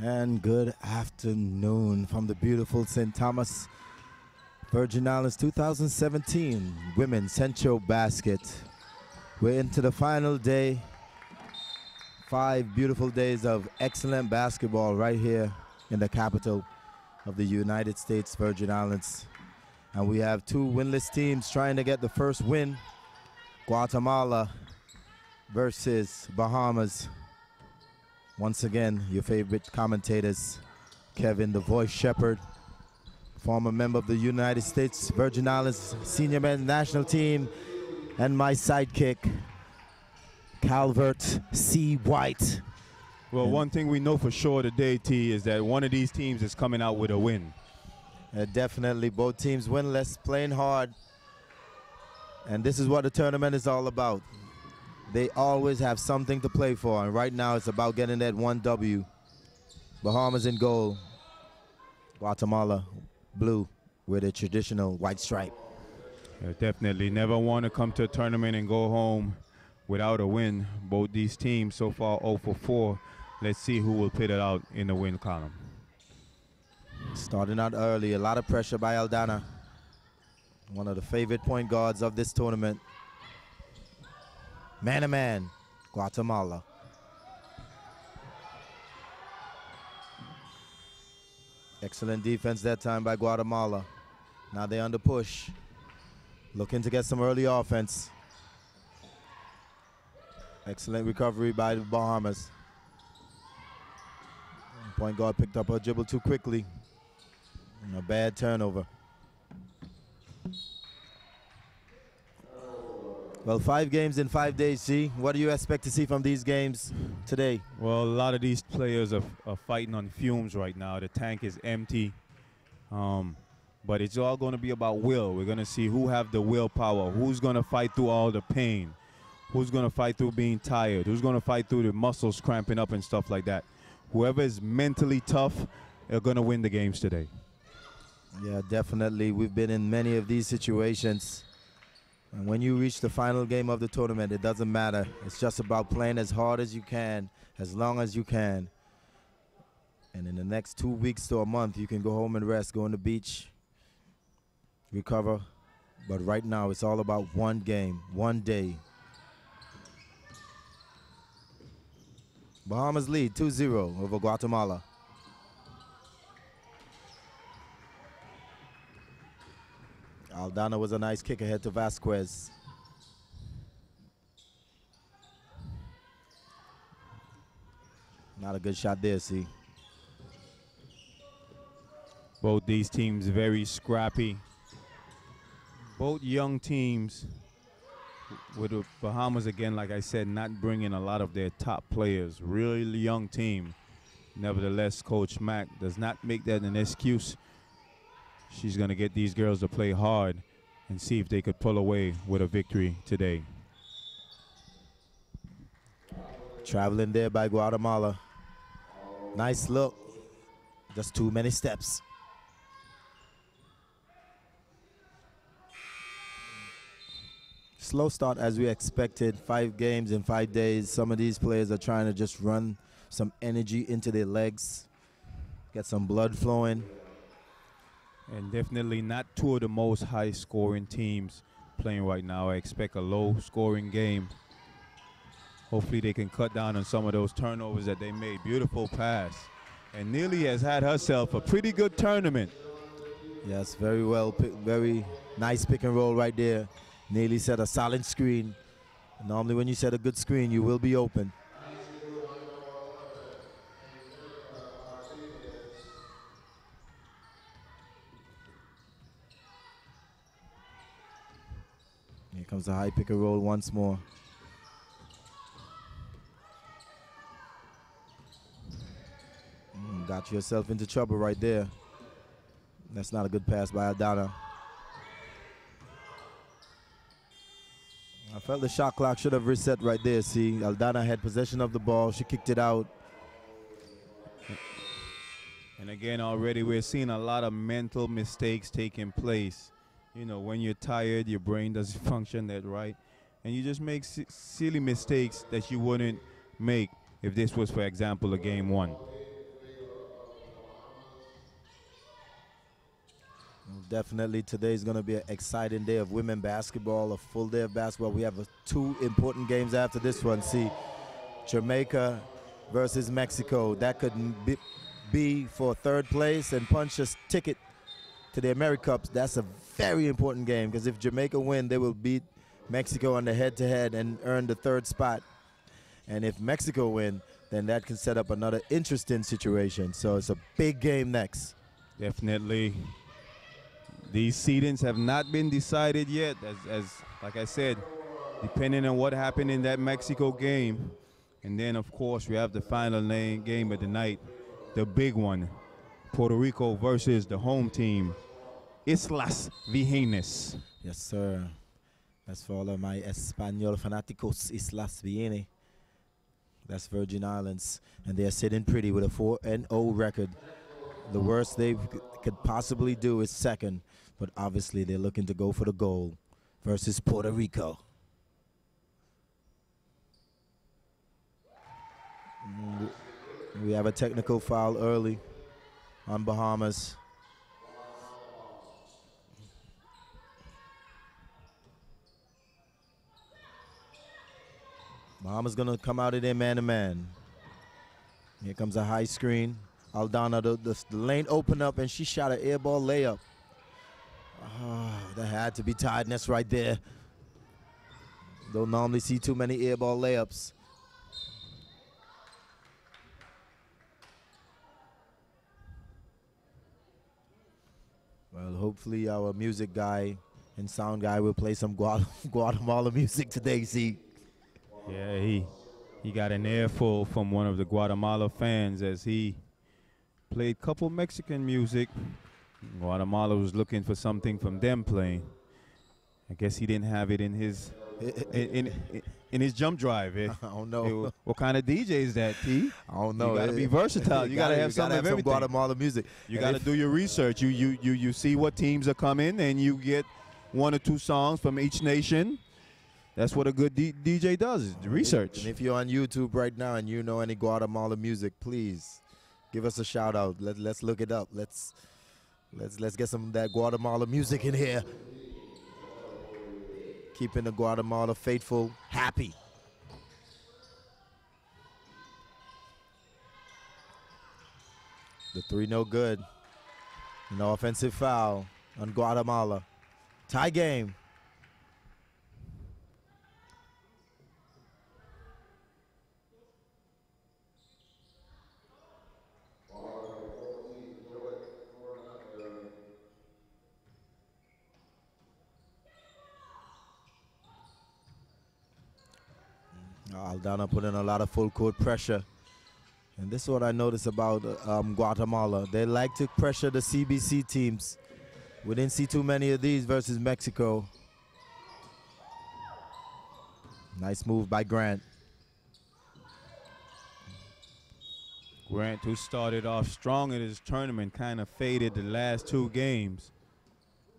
And good afternoon from the beautiful St. Thomas, Virgin Islands 2017 Women's Centrobasket. We're into the final day. 5 beautiful days of excellent basketball right here in the capital of the United States Virgin Islands. And we have 2 winless teams trying to get the first win. Guatemala versus Bahamas. Once again, your favorite commentators, Kevin the Voice Shepherd, former member of the United States Virgin Islands Senior Men's National Team, and my sidekick, Calvert C. White. Well, one thing we know for sure today, T, is that one of these teams is coming out with a win. Definitely, both teams winless, playing hard. And this is what the tournament is all about. They always have something to play for, and right now it's about getting that 1 W. Bahamas in gold, Guatemala blue with a traditional white stripe. Yeah, definitely never want to come to a tournament and go home without a win. Both these teams so far 0 for 4. Let's see who will pit it out in the win column. Starting out early, a lot of pressure by Aldana, one of the favorite point guards of this tournament. Man-to-man, Guatemala. Excellent defense that time by Guatemala. Now they're under push. Looking to get some early offense. Excellent recovery by the Bahamas. Point guard picked up her dribble too quickly. And a bad turnover. Well, 5 games in 5 days, see? What do you expect to see from these games today? Well, a lot of these players are fighting on fumes right now. The tank is empty. But it's all going to be about will. We're going to see who have the willpower, who's going to fight through all the pain, who's going to fight through being tired, who's going to fight through the muscles cramping up and stuff like that. Whoever is mentally tough are going to win the games today. Yeah, definitely. We've been in many of these situations. And when you reach the final game of the tournament, it doesn't matter. It's just about playing as hard as you can, as long as you can. And in the next 2 weeks to a month, you can go home and rest, go on the beach, recover. But right now, it's all about one game, one day. Bahamas lead 2-0 over Guatemala. Aldana was a nice kick ahead to Vasquez. Not a good shot there, see. Both these teams very scrappy. Both young teams, with the Bahamas, again, like I said, not bringing a lot of their top players. Really young team. Nevertheless, Coach Mack does not make that an excuse. She's going to get these girls to play hard and see if they could pull away with a victory today. Traveling there by Guatemala. Nice look. Just too many steps. Slow start as we expected. 5 games in 5 days. Some of these players are trying to just run some energy into their legs, get some blood flowing. And definitely not 2 of the most high-scoring teams playing right now. I expect a low-scoring game. Hopefully they can cut down on some of those turnovers that they made. Beautiful pass. And Neely has had herself a pretty good tournament. Yes, very well, very nice pick and roll right there. Neely set a solid screen. Normally when you set a good screen, you will be open. Here comes the high pick and roll once more. Got yourself into trouble right there. That's not a good pass by Aldana. I felt the shot clock should have reset right there, see. Aldana had possession of the ball. She kicked it out. And again, already we're seeing a lot of mental mistakes taking place. You know, when you're tired, your brain doesn't function that right. And you just make silly mistakes that you wouldn't make if this was, for example, a game 1. Well, definitely today is going to be an exciting day of women basketball, a full day of basketball. We have two important games after this one. See, Jamaica versus Mexico. That could be for third place and punch a ticket to the AmeriCups. That's a very important game because if Jamaica win, they will beat Mexico on the head-to-head and earn the third spot. And if Mexico win, then that can set up another interesting situation. So it's a big game next. Definitely. These seedings have not been decided yet, as like I said, depending on what happened in that Mexico game. And then, of course, we have the final game of the night, the big one, Puerto Rico versus the home team, Islas Vírgenes. Yes, sir. That's for all of my Espanol fanaticos, Islas Vírgenes. That's Virgin Islands. And they're sitting pretty with a 4-0 record. The worst they could possibly do is second. But obviously, they're looking to go for the goal versus Puerto Rico. We have a technical foul early on Bahamas. Bahamas going to come out of there man-to-man. Here comes a high screen. Aldana, the lane opened up, and she shot an air ball layup. Oh, that had to be tiredness right there. Don't normally see too many air ball layups. Well, hopefully our music guy and sound guy will play some Guatemala music today, see. Yeah, he got an earful from one of the Guatemala fans as he played a couple Mexican music. Guatemala was looking for something from them playing. I guess he didn't have it in his in his jump drive. I don't know. What kind of DJ is that, T? I don't know. You gotta be versatile. You gotta have some of everything. Guatemala music. You gotta do your research. You see what teams are coming, and you get one or two songs from each nation. That's what a good DJ does, is research. And if you're on YouTube right now and you know any Guatemala music, please give us a shout out. Let's look it up. Let's get some of that Guatemala music in here. Keeping the Guatemala faithful happy. The 3 no good. An offensive foul on Guatemala. Tie game. Aldana put in a lot of full court pressure. And this is what I noticed about Guatemala. They like to pressure the CBC teams. We didn't see too many of these versus Mexico. Nice move by Grant. Grant, who started off strong in his tournament, kind of faded the last 2 games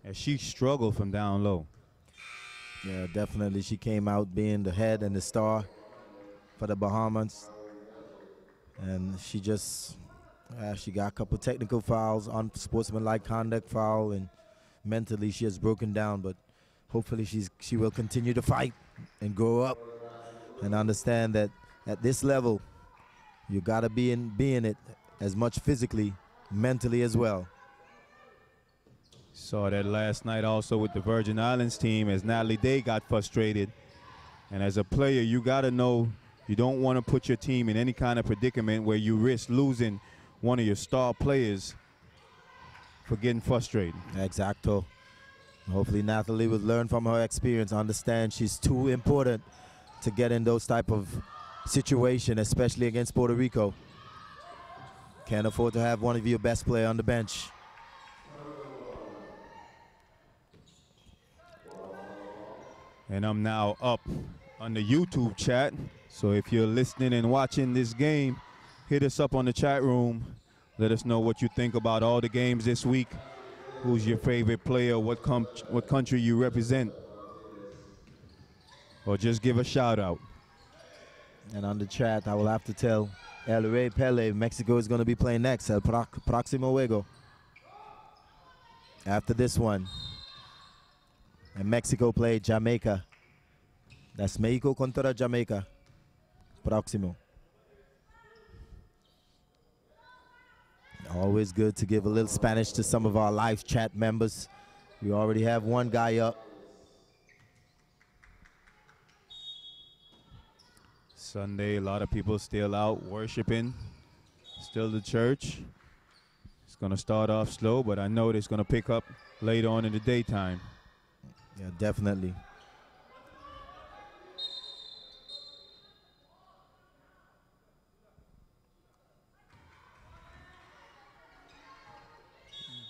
as she struggled from down low. Yeah, definitely. She came out being the head and the star for the Bahamas. And she just, she got a couple technical fouls, unsportsmanlike conduct foul, and mentally she has broken down. But hopefully she will continue to fight and grow up and understand that at this level, you got to be in it as much physically, mentally as well. Saw that last night also with the Virgin Islands team as Natalie Day got frustrated. And as a player, you got to know you don't want to put your team in any kind of predicament where you risk losing one of your star players for getting frustrated. Exacto. Hopefully Natalie will learn from her experience, understand she's too important to get in those type of situations, especially against Puerto Rico. Can't afford to have one of your best players on the bench. And I'm now up on the YouTube chat. So if you're listening and watching this game, hit us up on the chat room. Let us know what you think about all the games this week. Who's your favorite player? What country you represent? Or just give a shout out. And on the chat, I will have to tell El Rey Pele Mexico is going to be playing next. El próximo juego. after this one. And Mexico play Jamaica. That's Mexico contra Jamaica. Próximo. Always good to give a little Spanish to some of our live chat members. We already have one guy up. Sunday, a lot of people still out worshiping, still the church. It's going to start off slow, but I know it's going to pick up later on in the daytime. Yeah, definitely.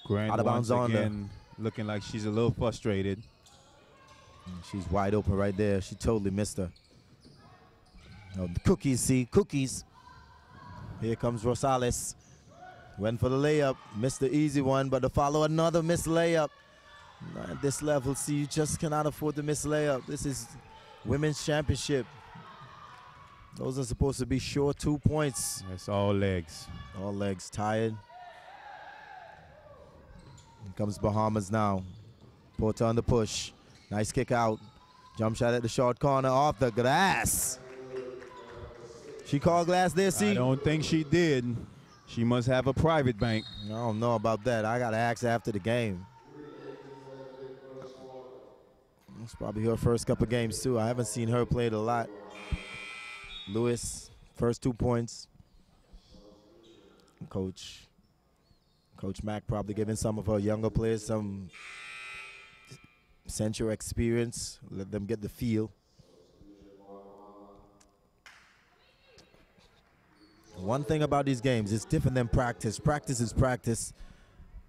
Grant Out of bounds once on again looking like she's a little frustrated. She's wide open right there. She totally missed her. Oh, the cookies, see, cookies. Here comes Rosales. Went for the layup, missed the easy one, but to follow another missed layup. At this level, see, you just cannot afford to miss layup. This is women's championship. Those are supposed to be short 2 points. That's all legs. All legs, tired. Here comes Bahamas now. Porter on the push. Nice kick out. Jump shot at the short corner off the glass. She called glass there, see? I don't think she did. She must have a private bank. I don't know about that. I got to ask after the game. It's probably her first couple games, too. I haven't seen her play it a lot. Lewis, first 2 points. Coach Mack probably giving some of her younger players some Central experience. Let them get the feel. One thing about these games, it's different than practice. Practice is practice.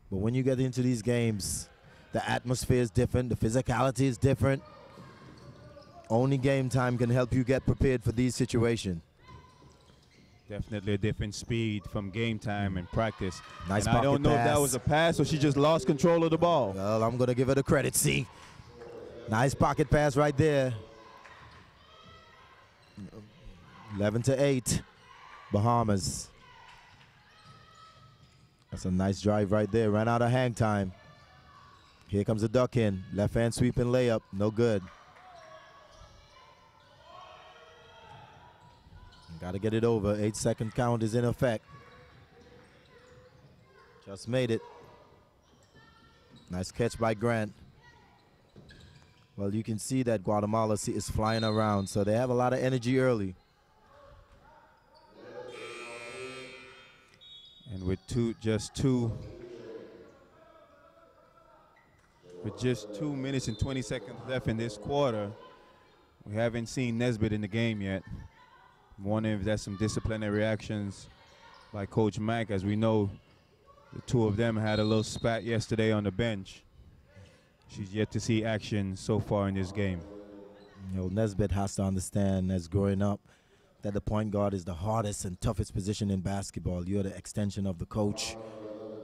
But when you get into these games, the atmosphere is different. The physicality is different. Only game time can help you get prepared for these situations. Definitely a different speed from game time and practice. Nice and I don't know pocket if that pass. was a pass or she just lost control of the ball. Well, I'm going to give her the credit, see. Nice pocket pass right there. 11-8, Bahamas. That's a nice drive right there. Ran out of hang time. Here comes a duck in. Left hand sweeping layup. No good. Got to get it over. 8-second count is in effect. Just made it. Nice catch by Grant. Well, you can see that Guatemala is flying around, so they have a lot of energy early. And with just 2 minutes and 20 seconds left in this quarter, we haven't seen Nesbitt in the game yet. I'm wondering if that's some disciplinary actions by Coach Mack. As we know, the two of them had a little spat yesterday on the bench. She's yet to see action so far in this game. You know, Nesbitt has to understand, as growing up, that the point guard is the hardest and toughest position in basketball. You're the extension of the coach.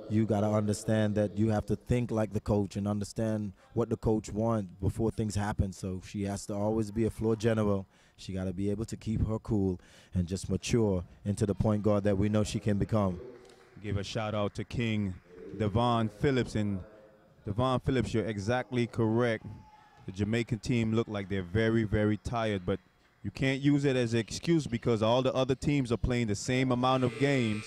You got to understand that you have to think like the coach and understand what the coach wants before things happen. So she has to always be a floor general. She got to be able to keep her cool and just mature into the point guard that we know she can become. Give a shout out to King Devon Phillips. And Devon Phillips, you're exactly correct. The Jamaican team look like they're very, very tired, but you can't use it as an excuse because all the other teams are playing the same amount of games.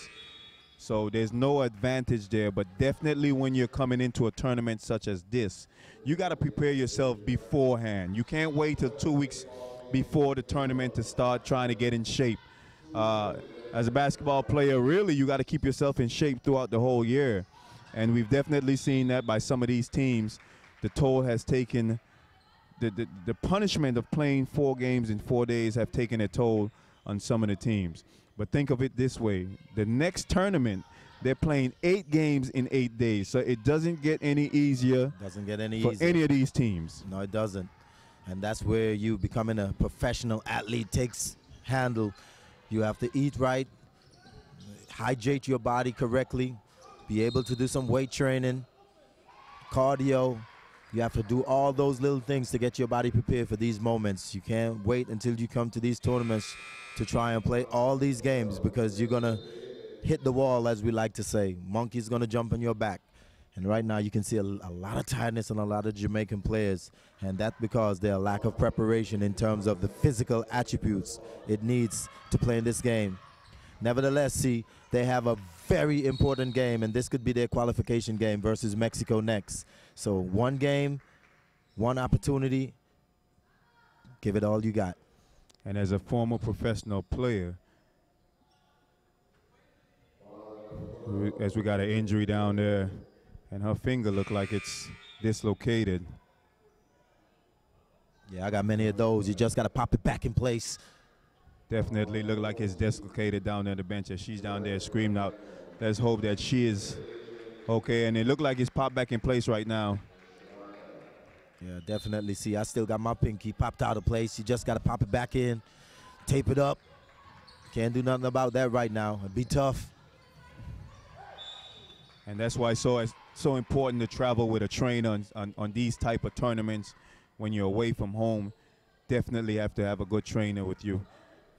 So there's no advantage there, but definitely when you're coming into a tournament such as this, you got to prepare yourself beforehand. You can't wait till 2 weeks before the tournament to start trying to get in shape. As a basketball player, really, you got to keep yourself in shape throughout the whole year. And we've definitely seen that by some of these teams. The toll has taken, the punishment of playing 4 games in 4 days have taken a toll on some of the teams. But think of it this way. The next tournament, they're playing 8 games in 8 days. So it doesn't get any easier for any of these teams. No, it doesn't. And that's where you becoming a professional athlete takes handle. You have to eat right, hydrate your body correctly, be able to do some weight training, cardio. You have to do all those little things to get your body prepared for these moments. You can't wait until you come to these tournaments to try and play all these games because you're going to hit the wall, as we like to say. Monkey's going to jump on your back. And right now you can see a lot of tiredness on a lot of Jamaican players, and that's because their lack of preparation in terms of the physical attributes it needs to play in this game. Nevertheless, see, they have a very important game, and this could be their qualification game versus Mexico next. So one game, one opportunity, give it all you got. And as a former professional player, as we got an injury down there, and her finger looked like it's dislocated. Yeah, I got many of those. You just got to pop it back in place. Definitely looked like it's dislocated down there on the bench as she's down there screaming out. Let's hope that she is okay. And it looked like it's popped back in place right now. Yeah, definitely. See, I still got my pinky popped out of place. You just got to pop it back in, tape it up. Can't do nothing about that right now. It'd be tough. And that's why it's so important to travel with a trainer on these type of tournaments. When you're away from home, definitely have to have a good trainer with you.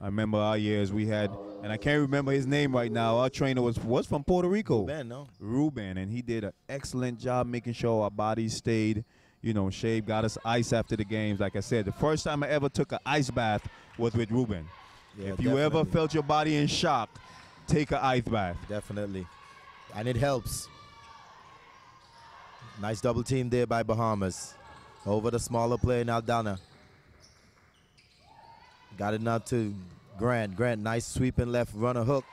I remember our years we had, and I can't remember his name right now. Our trainer was from Puerto Rico. Ruben, no? Ruben, and he did an excellent job making sure our bodies stayed, shape, got us ice after the games. Like I said, the first time I ever took an ice bath was with Ruben. Yeah, if you ever felt your body in shock, take an ice bath. Definitely. And it helps. Nice double team there by Bahamas. Over the smaller player now, Donna. Got it now to Grant. Grant, nice sweeping left runner hook.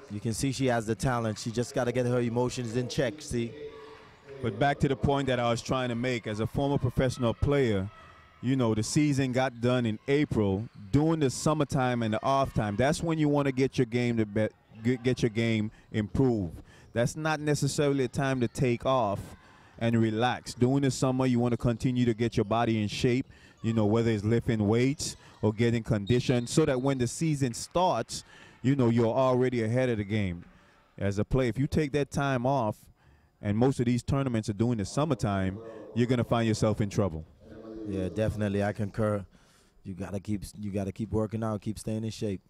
You can see she has the talent. She just got to get her emotions in check, see? But back to the point that I was trying to make, as a former professional player, the season got done in April. During the summertime and the off time, that's when you want to get your game get your game improved. That's not necessarily a time to take off and relax. During the summer, you want to continue to get your body in shape, whether it's lifting weights or getting conditioned, so that when the season starts, you're already ahead of the game. As a player, if you take that time off, and most of these tournaments are during the summertime, you're going to find yourself in trouble. Yeah, definitely. I concur. You gotta keep working out, keep staying in shape.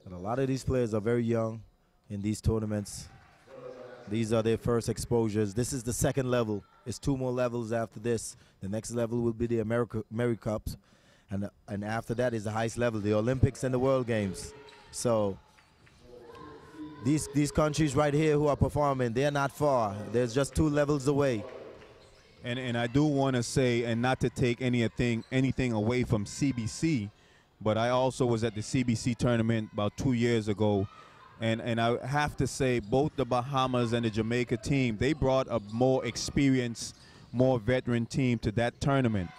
And a lot of these players are very young in these tournaments. These are their first exposures. This is the second level. It's 2 more levels after this. The next level will be the Americups, and after that is the highest level, the Olympics and the World Games. So these countries right here who are performing, they're not far. There's just 2 levels away. And I do want to say, and not to take anything away from CBC, but I also was at the CBC tournament about 2 years ago, and I have to say both the Bahamas and the Jamaica team, they brought a more experienced, more veteran team to that tournament,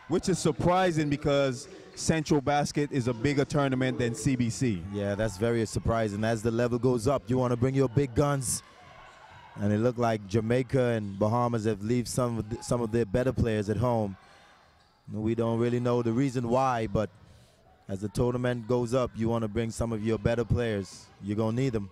which is surprising because Centrobasket is a bigger tournament than CBC. Yeah, that's very surprising. As the level goes up, you want to bring your big guns. And it looked like Jamaica and Bahamas have left some of their better players at home. We don't really know the reason why, but as the tournament goes up, you want to bring some of your better players. You're going to need them.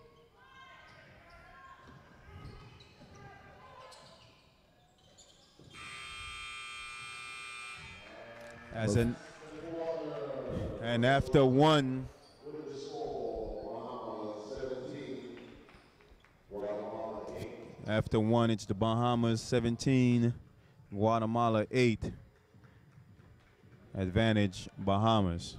And after one, it's the Bahamas 17, Guatemala 8. Advantage Bahamas.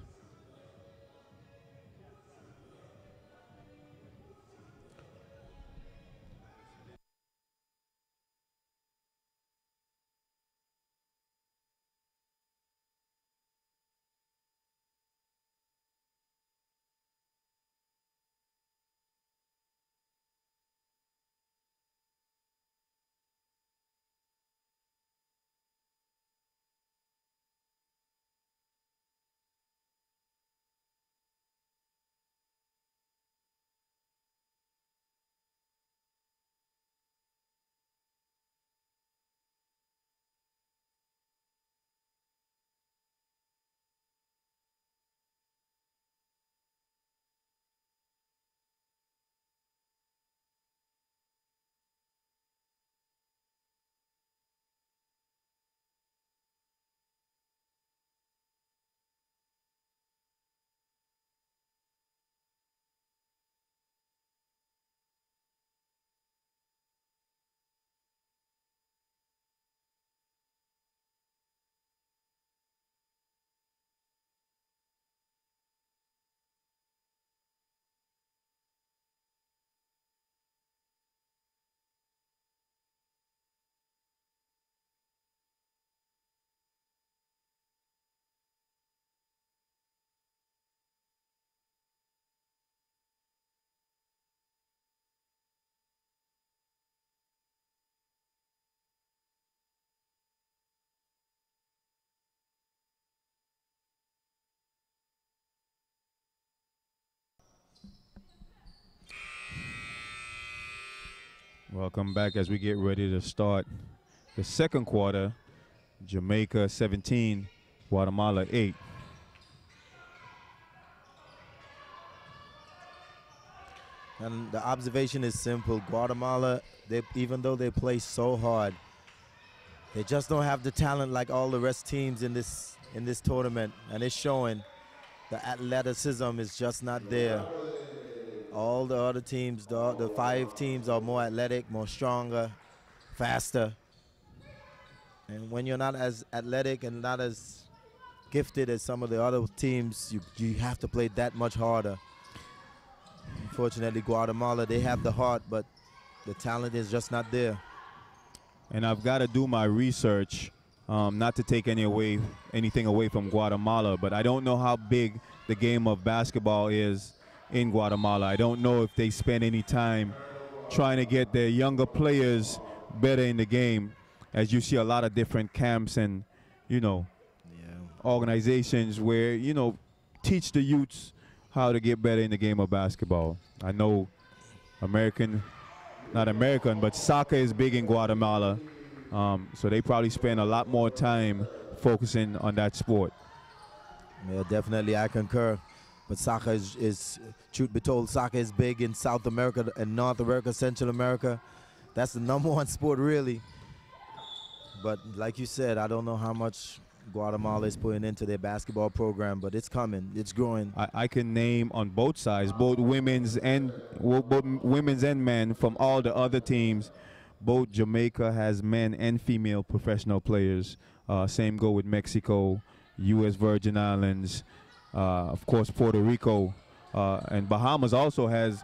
Welcome back as we get ready to start the second quarter. Jamaica 17, Guatemala 8. And the observation is simple. Guatemala, even though they play so hard, they just don't have the talent like all the rest teams in this tournament, and it's showing. The athleticism is just not there. All the other teams, the 5 teams are more athletic, more stronger, faster. And when you're not as athletic and not as gifted as some of the other teams, you have to play that much harder. Unfortunately, Guatemala, they have the heart, but the talent is just not there. And I've got to do my research, not to take anything away from Guatemala, but I don't know how big the game of basketball is in Guatemala. I don't know if they spend any time trying to get their younger players better in the game, as you see a lot of different camps and, organizations where, teach the youths how to get better in the game of basketball. I know but soccer is big in Guatemala, so they probably spend a lot more time focusing on that sport. Yeah, definitely, I concur. But soccer is, truth be told, soccer is big in South America and North America, Central America. That's the #1 sport, really. But like you said, I don't know how much Guatemala is putting into their basketball program, but it's coming. It's growing. I can name on both sides, both women's and men from all the other teams. Both Jamaica has men and female professional players. Same go with Mexico, U.S. Virgin Islands, of course Puerto Rico, and Bahamas also has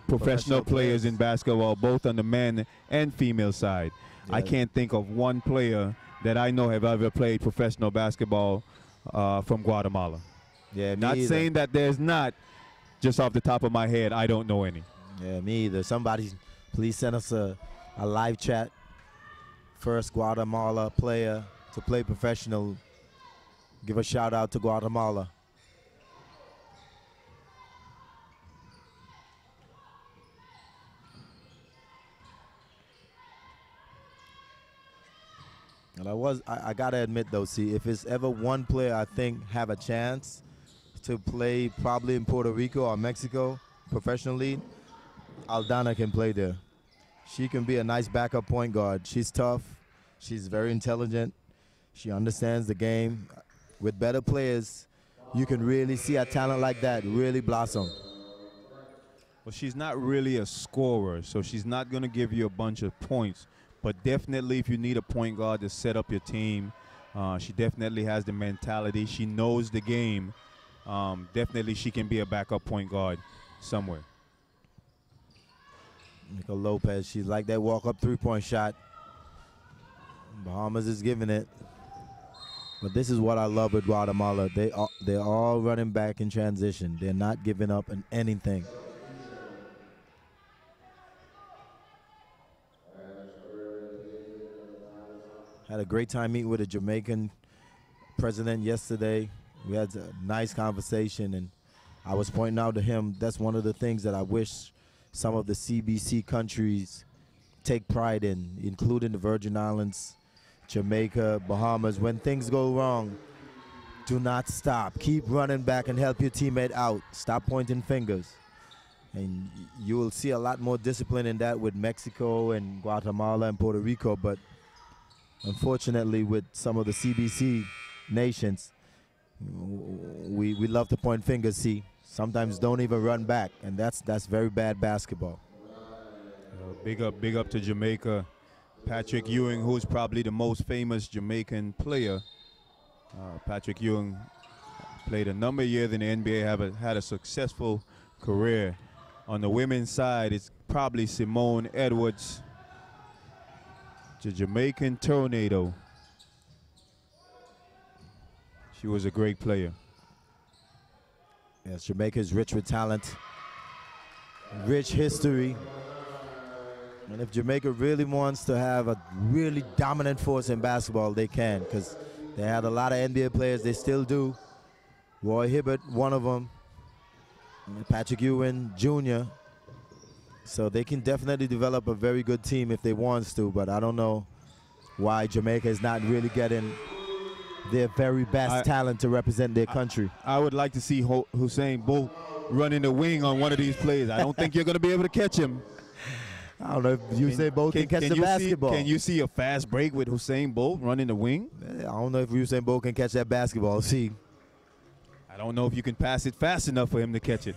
professional players in basketball, both on the men and female side. Yeah. I can't think of one player that I know have ever played professional basketball from Guatemala. Yeah, not either. Saying that there's not, just off the top of my head, I don't know any. Yeah, me either. Somebody please send us a live chat. First Guatemala player to play professional. Give a shout out to Guatemala. And I gotta admit though, see, if it's ever one player I think have a chance to play probably in Puerto Rico or Mexico professionally, Aldana can play there. She can be a nice backup point guard. She's tough. She's very intelligent. She understands the game. With better players, you can really see a talent like that really blossom. Well, she's not really a scorer, so she's not going to give you a bunch of points. But definitely if you need a point guard to set up your team, she definitely has the mentality. She knows the game. Definitely she can be a backup point guard somewhere. Nico Lopez, she's like that walk-up three-point shot. Bahamas is giving it. But this is what I love with Guatemala. They're all running back in transition. They're not giving up in anything. Had a great time meeting with a Jamaican president yesterday. We had a nice conversation, and I was pointing out to him that's one of the things that I wish some of the CBC countries take pride in, including the Virgin Islands, Jamaica, Bahamas. When things go wrong, do not stop. Keep running back and help your teammate out. Stop pointing fingers. And you will see a lot more discipline in that with Mexico and Guatemala and Puerto Rico, but unfortunately, with some of the CBC nations, we love to point fingers, see. Sometimes don't even run back, and that's very bad basketball. Big up to Jamaica. Patrick Ewing, who's probably the most famous Jamaican player. Patrick Ewing played a number of years in the NBA, had a successful career. On the women's side, it's probably Simone Edwards, the Jamaican Tornado. She was a great player. Yes, Jamaica is rich with talent, rich history. And if Jamaica really wants to have a really dominant force in basketball, they can, because they had a lot of NBA players. They still do. Roy Hibbert, one of them. Patrick Ewing Jr., So they can definitely develop a very good team if they want to, but I don't know why Jamaica is not really getting their very best talent to represent their country. I would like to see Hussein Bolt running the wing on one of these plays. I don't think you're going to be able to catch him. I don't know if Usain Bolt can catch the basketball. Can you see a fast break with Hussein Bolt running the wing? I don't know if Usain Bolt can catch that basketball. See, I don't know if you can pass it fast enough for him to catch it.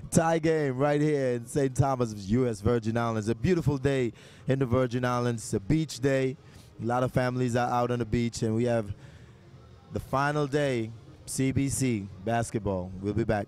Tie game right here in St. Thomas, U.S. Virgin Islands. A beautiful day in the Virgin Islands. A beach day. A lot of families are out on the beach, and we have the final day, CBC basketball. We'll be back.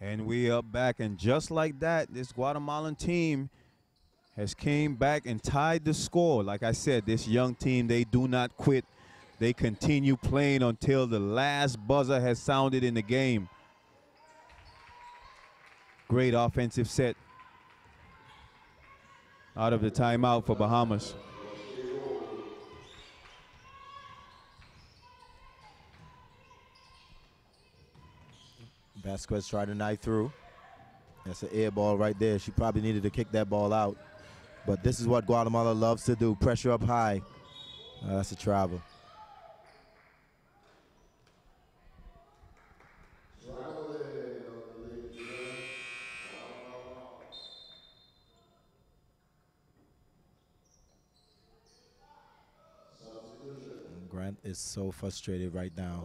And we are back, and just like that, this Guatemalan team has came back and tied the score. Like I said, this young team, they do not quit. They continue playing until the last buzzer has sounded in the game. Great offensive set out of the timeout for Bahamas. Vasquez tried to knife through. That's an air ball right there. She probably needed to kick that ball out. But this is what Guatemala loves to do. Pressure up high. That's a travel. Grant is so frustrated right now.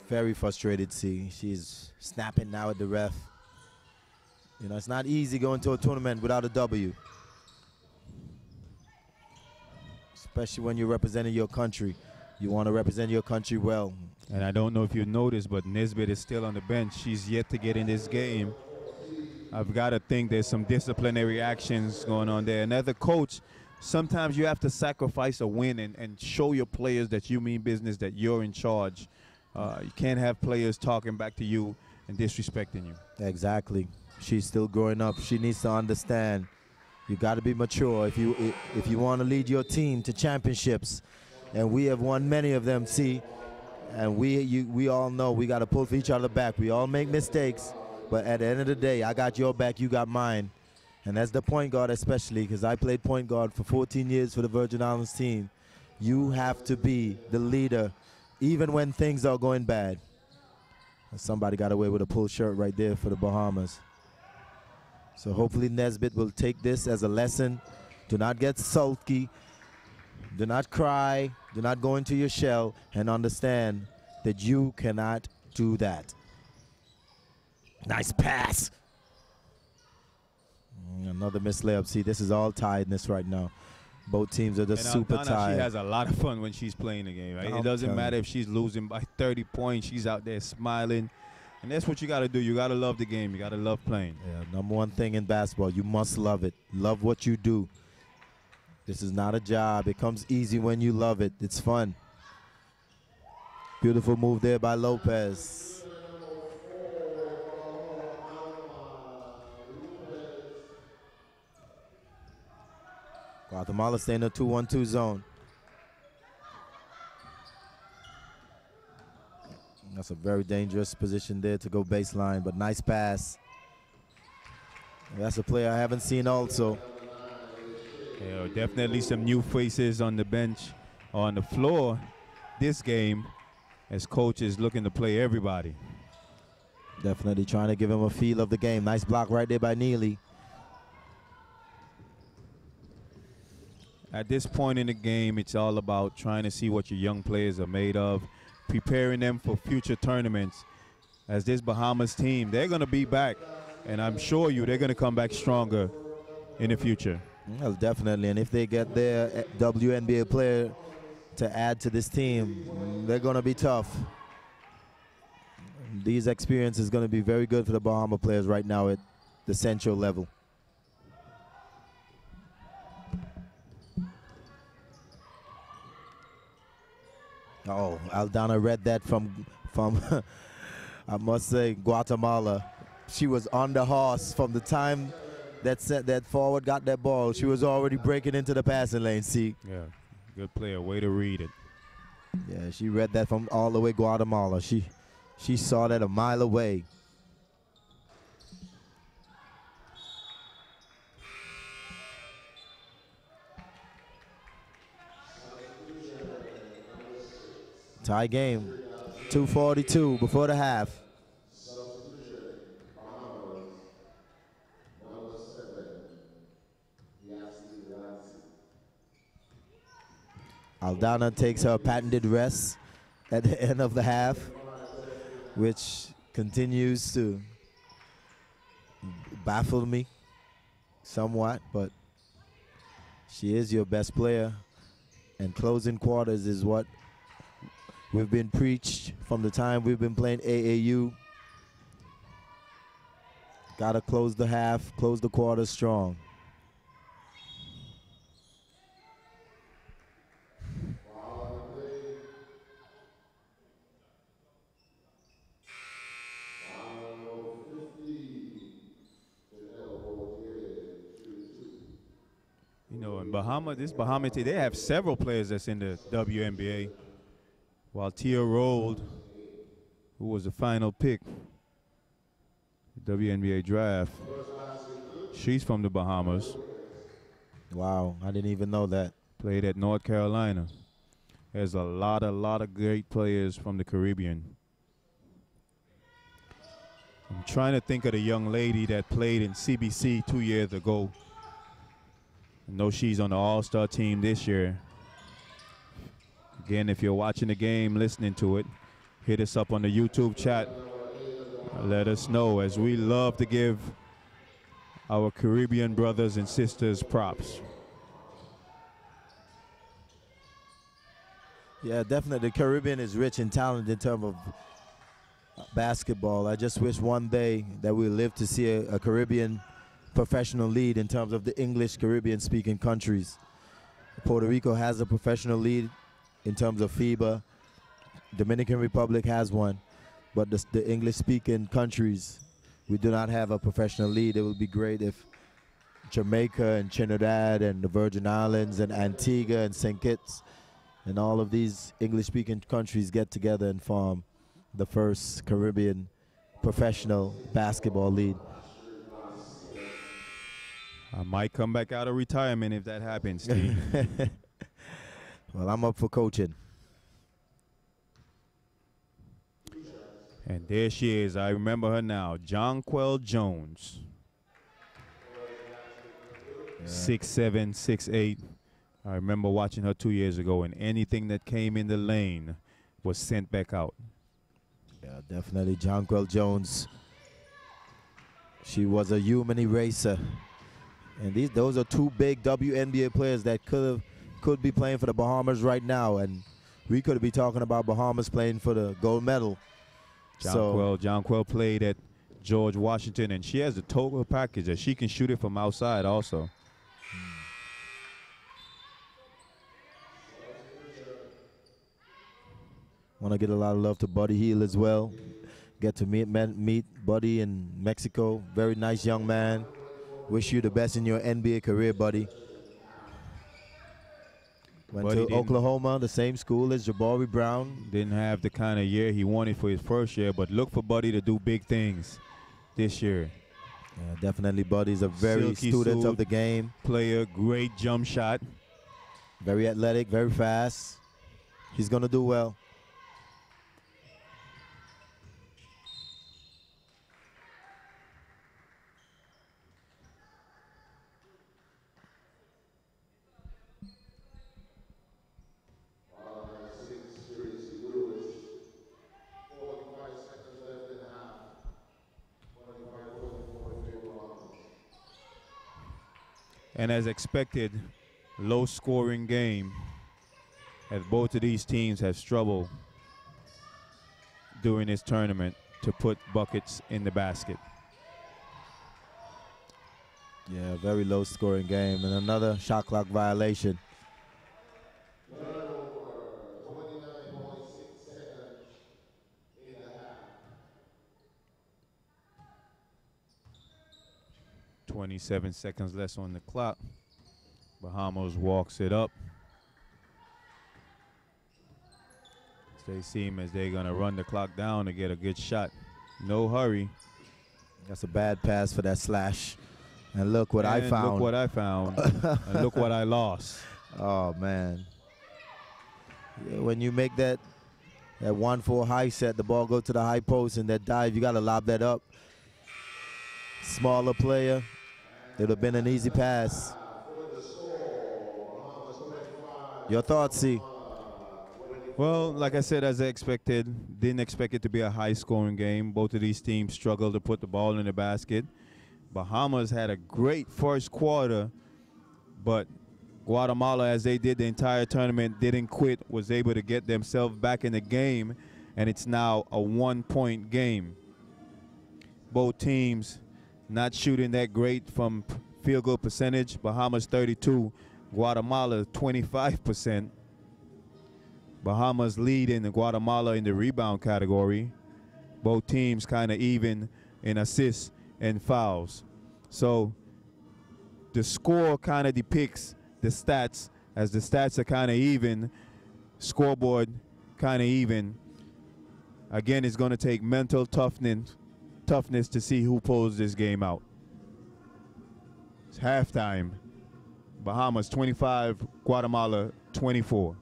Very frustrated, see. She's snapping now at the ref. You know, it's not easy going to a tournament without a W. Especially when you're representing your country. You want to represent your country well. And I don't know if you noticed, but Nesbitt is still on the bench. She's yet to get in this game. I've got to think there's some disciplinary actions going on there. And as a coach, sometimes you have to sacrifice a win and show your players that you mean business, that you're in charge. You can't have players talking back to you and disrespecting you. Exactly. She's still growing up. She needs to understand you got to be mature if you want to lead your team to championships. And we have won many of them, see. And we all know we got to pull for each other back. We all make mistakes, but at the end of the day, I got your back, you got mine. And that's the point guard especially, because I played point guard for 14 years for the Virgin Islands team. You have to be the leader even when things are going bad. Somebody got away with a pull shirt right there for the Bahamas. So hopefully Nesbitt will take this as a lesson. Do not get sulky. Do not cry. Do not go into your shell, and understand that you cannot do that. Nice pass. Another missed layup. See, this is all tiredness right now. Both teams are just super tired. She has a lot of fun when she's playing the game, right? It doesn't matter if she's losing by 30 points. She's out there smiling. And that's what you got to do. You got to love the game. You got to love playing. Yeah, number one thing in basketball, you must love it. Love what you do. This is not a job. It comes easy when you love it. It's fun. Beautiful move there by Lopez. Guatemala stay in the 2-1-2 zone. That's a very dangerous position there to go baseline, but nice pass. That's a play I haven't seen also. Yeah, definitely some new faces on the bench, on the floor this game, as coach is looking to play everybody. Definitely trying to give him a feel of the game. Nice block right there by Neely. At this point in the game, it's all about trying to see what your young players are made of, preparing them for future tournaments. As this Bahamas team, they're going to be back, and I'm sure they're going to come back stronger in the future. Well, definitely. And if they get their WNBA player to add to this team, they're going to be tough. These experiences is going to be very good for the Bahama players right now at the Central level. Oh, Aldana read that from I must say, Guatemala. She was on the horse from the time that forward got that ball. She was already breaking into the passing lane. See? Yeah, good player. Way to read it. Yeah, she read that from all the way Guatemala. She saw that a mile away. Tie game. 2:42 before the half. Aldana takes her patented rest at the end of the half, which continues to baffle me somewhat, but she is your best player, and closing quarters is what we've been preached from the time we've been playing AAU. Gotta close the half, close the quarter strong. You know, in this Bahama team, they have several players that's in the WNBA. While Tia Rold, who was the final pick, WNBA draft, she's from the Bahamas. Wow, I didn't even know that. Played at North Carolina. There's a lot of great players from the Caribbean. I'm trying to think of the young lady that played in CBC 2 years ago. I know she's on the All-Star team this year. Again, if you're watching the game, listening to it, hit us up on the YouTube chat. Let us know, as we love to give our Caribbean brothers and sisters props. Yeah, definitely. The Caribbean is rich in talent in terms of basketball. I just wish one day that we live to see a Caribbean professional league in terms of the English Caribbean speaking countries. Puerto Rico has a professional league in terms of FIBA. Dominican Republic has one, but the English speaking countries, we do not have a professional league. It would be great if Jamaica and Trinidad and the Virgin Islands and Antigua and St. Kitts and all of these English speaking countries get together and form the first Caribbean professional basketball league. I might come back out of retirement if that happens, Steve. Well, I'm up for coaching. And there she is. I remember her now. Jonquel Jones. Yeah. 6'7", 6'8". I remember watching her 2 years ago, and anything that came in the lane was sent back out. Yeah, definitely Jonquel Jones. She was a human eraser. And those are two big WNBA players that could be playing for the Bahamas right now, and we could be talking about Bahamas playing for the gold medal. Jonquel played at George Washington, and she has the total package that she can shoot it from outside also. Want to get a lot of love to Buddy Hield as well. Get to meet Buddy in Mexico. Very nice young man. Wish you the best in your NBA career, Buddy. Went to Oklahoma, the same school as Jabari Brown. Didn't have the kind of year he wanted for his first year, but look for Buddy to do big things this year. Yeah, definitely Buddy's a very student of the game. Player, great jump shot. Very athletic, very fast. He's going to do well. And as expected, low-scoring game, as both of these teams have struggled during this tournament to put buckets in the basket. Yeah, very low scoring game, and another shot clock violation. 27 seconds less on the clock. Bahamas walks it up. They seem as they're gonna run the clock down to get a good shot. No hurry. That's a bad pass for that slash. And look what I found. Look what I found. And look what I lost. Oh, man. Yeah, when you make that 1-4 high set, the ball go to the high post, and that dive, you got to lob that up. Smaller player, it would have been an easy pass. Your thoughts, C? Well, like I said, as I expected, didn't expect it to be a high-scoring game. Both of these teams struggled to put the ball in the basket. Bahamas had a great first quarter, but Guatemala, as they did the entire tournament, didn't quit, was able to get themselves back in the game, and it's now a one-point game. Both teams not shooting that great from field goal percentage. Bahamas 32, Guatemala 25%. Bahamas lead in Guatemala in the rebound category. Both teams kind of even in assists and fouls. So the score kind of depicts the stats. As the stats are kind of even, scoreboard kind of even. Again, it's going to take mental toughness to see who pulls this game out. It's halftime. Bahamas 25, Guatemala 24.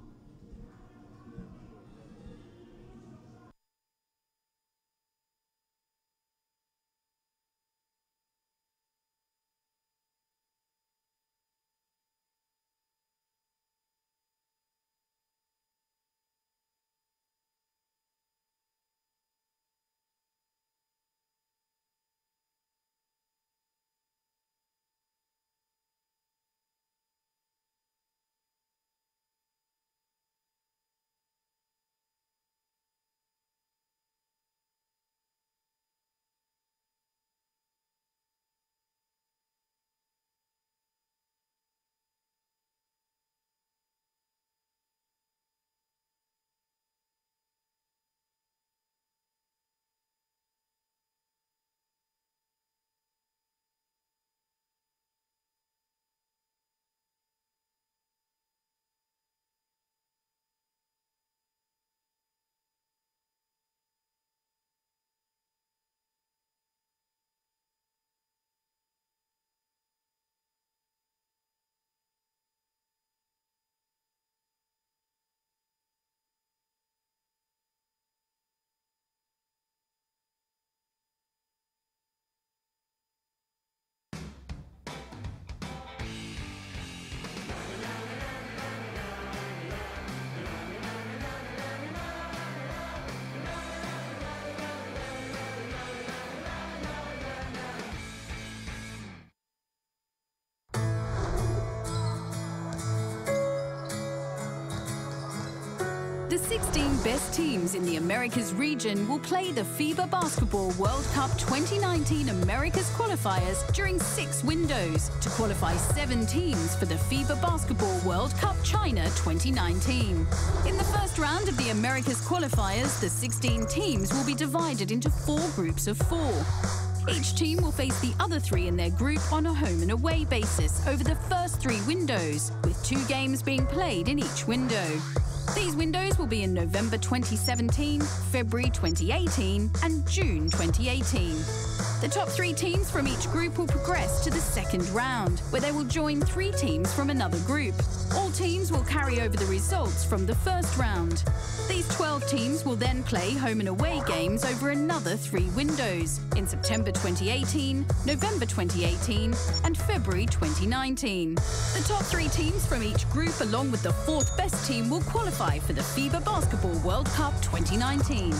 The 16 best teams in the Americas region will play the FIBA Basketball World Cup 2019 Americas qualifiers during 6 windows to qualify 7 teams for the FIBA Basketball World Cup China 2019. In the first round of the Americas qualifiers, the 16 teams will be divided into 4 groups of 4. Each team will face the other 3 in their group on a home and away basis over the first 3 windows, with 2 games being played in each window. These windows will be in November 2017, February 2018, and June 2018. The top 3 teams from each group will progress to the second round, where they will join 3 teams from another group. All teams will carry over the results from the first round. These 12 teams will then play home and away games over another 3 windows in September 2018, November 2018, and February 2019. The top 3 teams from each group, along with the 4th best team, will qualify for the FIBA Basketball World Cup 2019.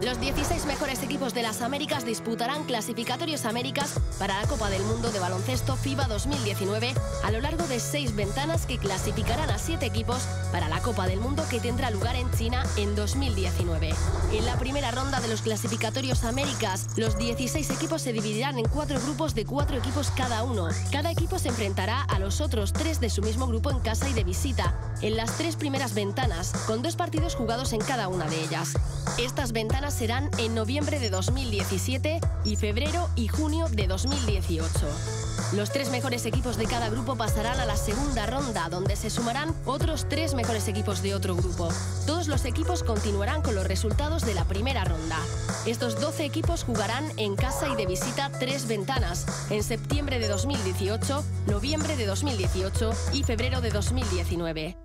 Los 16 mejores equipos de las Américas disputarán clasificatorios Américas para la Copa del Mundo de Baloncesto FIBA 2019 a lo largo de 6 ventanas que clasificarán a 7 equipos para la Copa del Mundo que tendrá lugar en China en 2019. En la primera ronda de los clasificatorios Américas, los 16 equipos se dividirán en 4 grupos de 4 equipos cada uno. Cada equipo se enfrentará a los otros 3 de su mismo grupo en casa y de visita, en las 3 primeras ventanas, con 2 partidos jugados en cada una de ellas. Estas ventanas serán en noviembre de 2017 y febrero y junio de 2018. Los 3 mejores equipos de cada grupo pasarán a la segunda ronda, donde se sumarán otros 3 mejores equipos de otro grupo. Todos los equipos continuarán con los resultados de la primera ronda. Estos 12 equipos jugarán en casa y de visita 3 ventanas, en septiembre de 2018, noviembre de 2018 y febrero de 2019.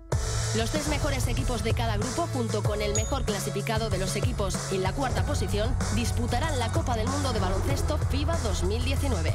Los 3 mejores equipos de cada grupo, junto con el mejor clasificado de los equipos en la cuarta posición, disputarán la Copa del Mundo de Baloncesto FIBA 2019.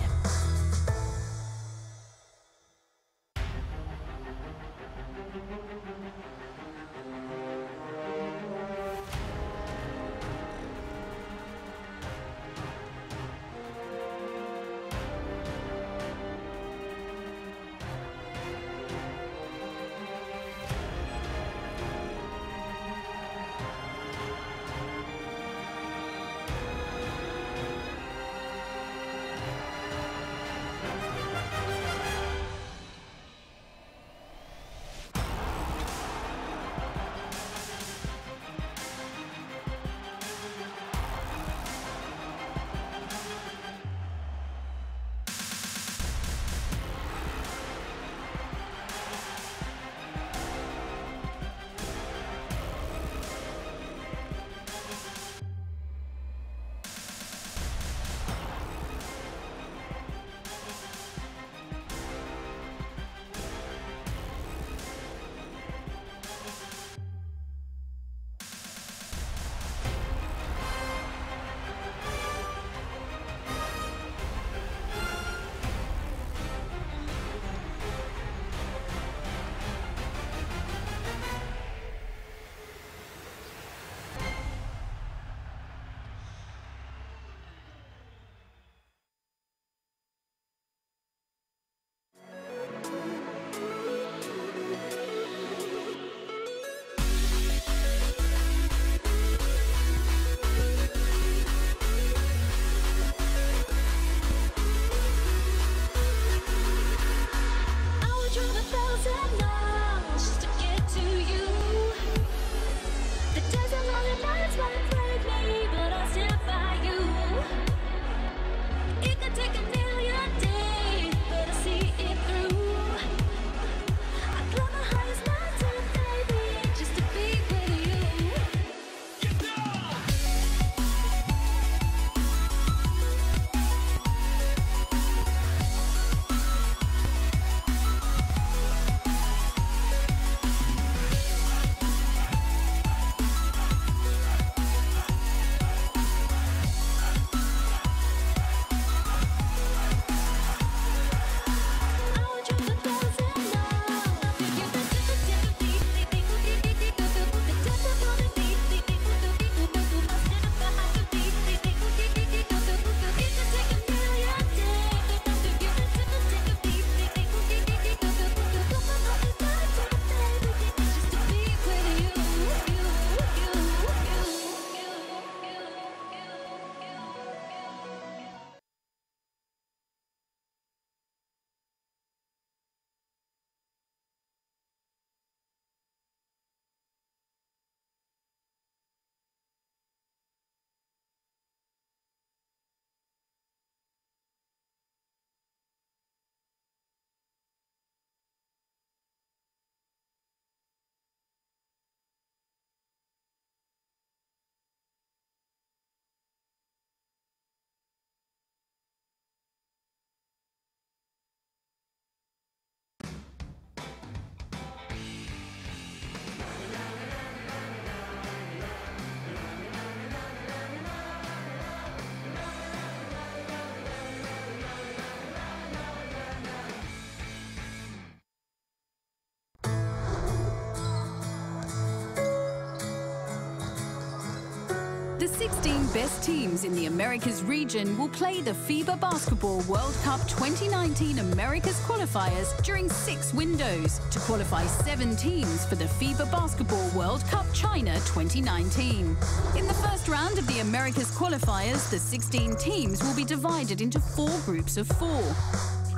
The 16 best teams in the Americas region will play the FIBA Basketball World Cup 2019 Americas qualifiers during 6 windows to qualify 7 teams for the FIBA Basketball World Cup China 2019. In the first round of the Americas qualifiers, the 16 teams will be divided into 4 groups of 4.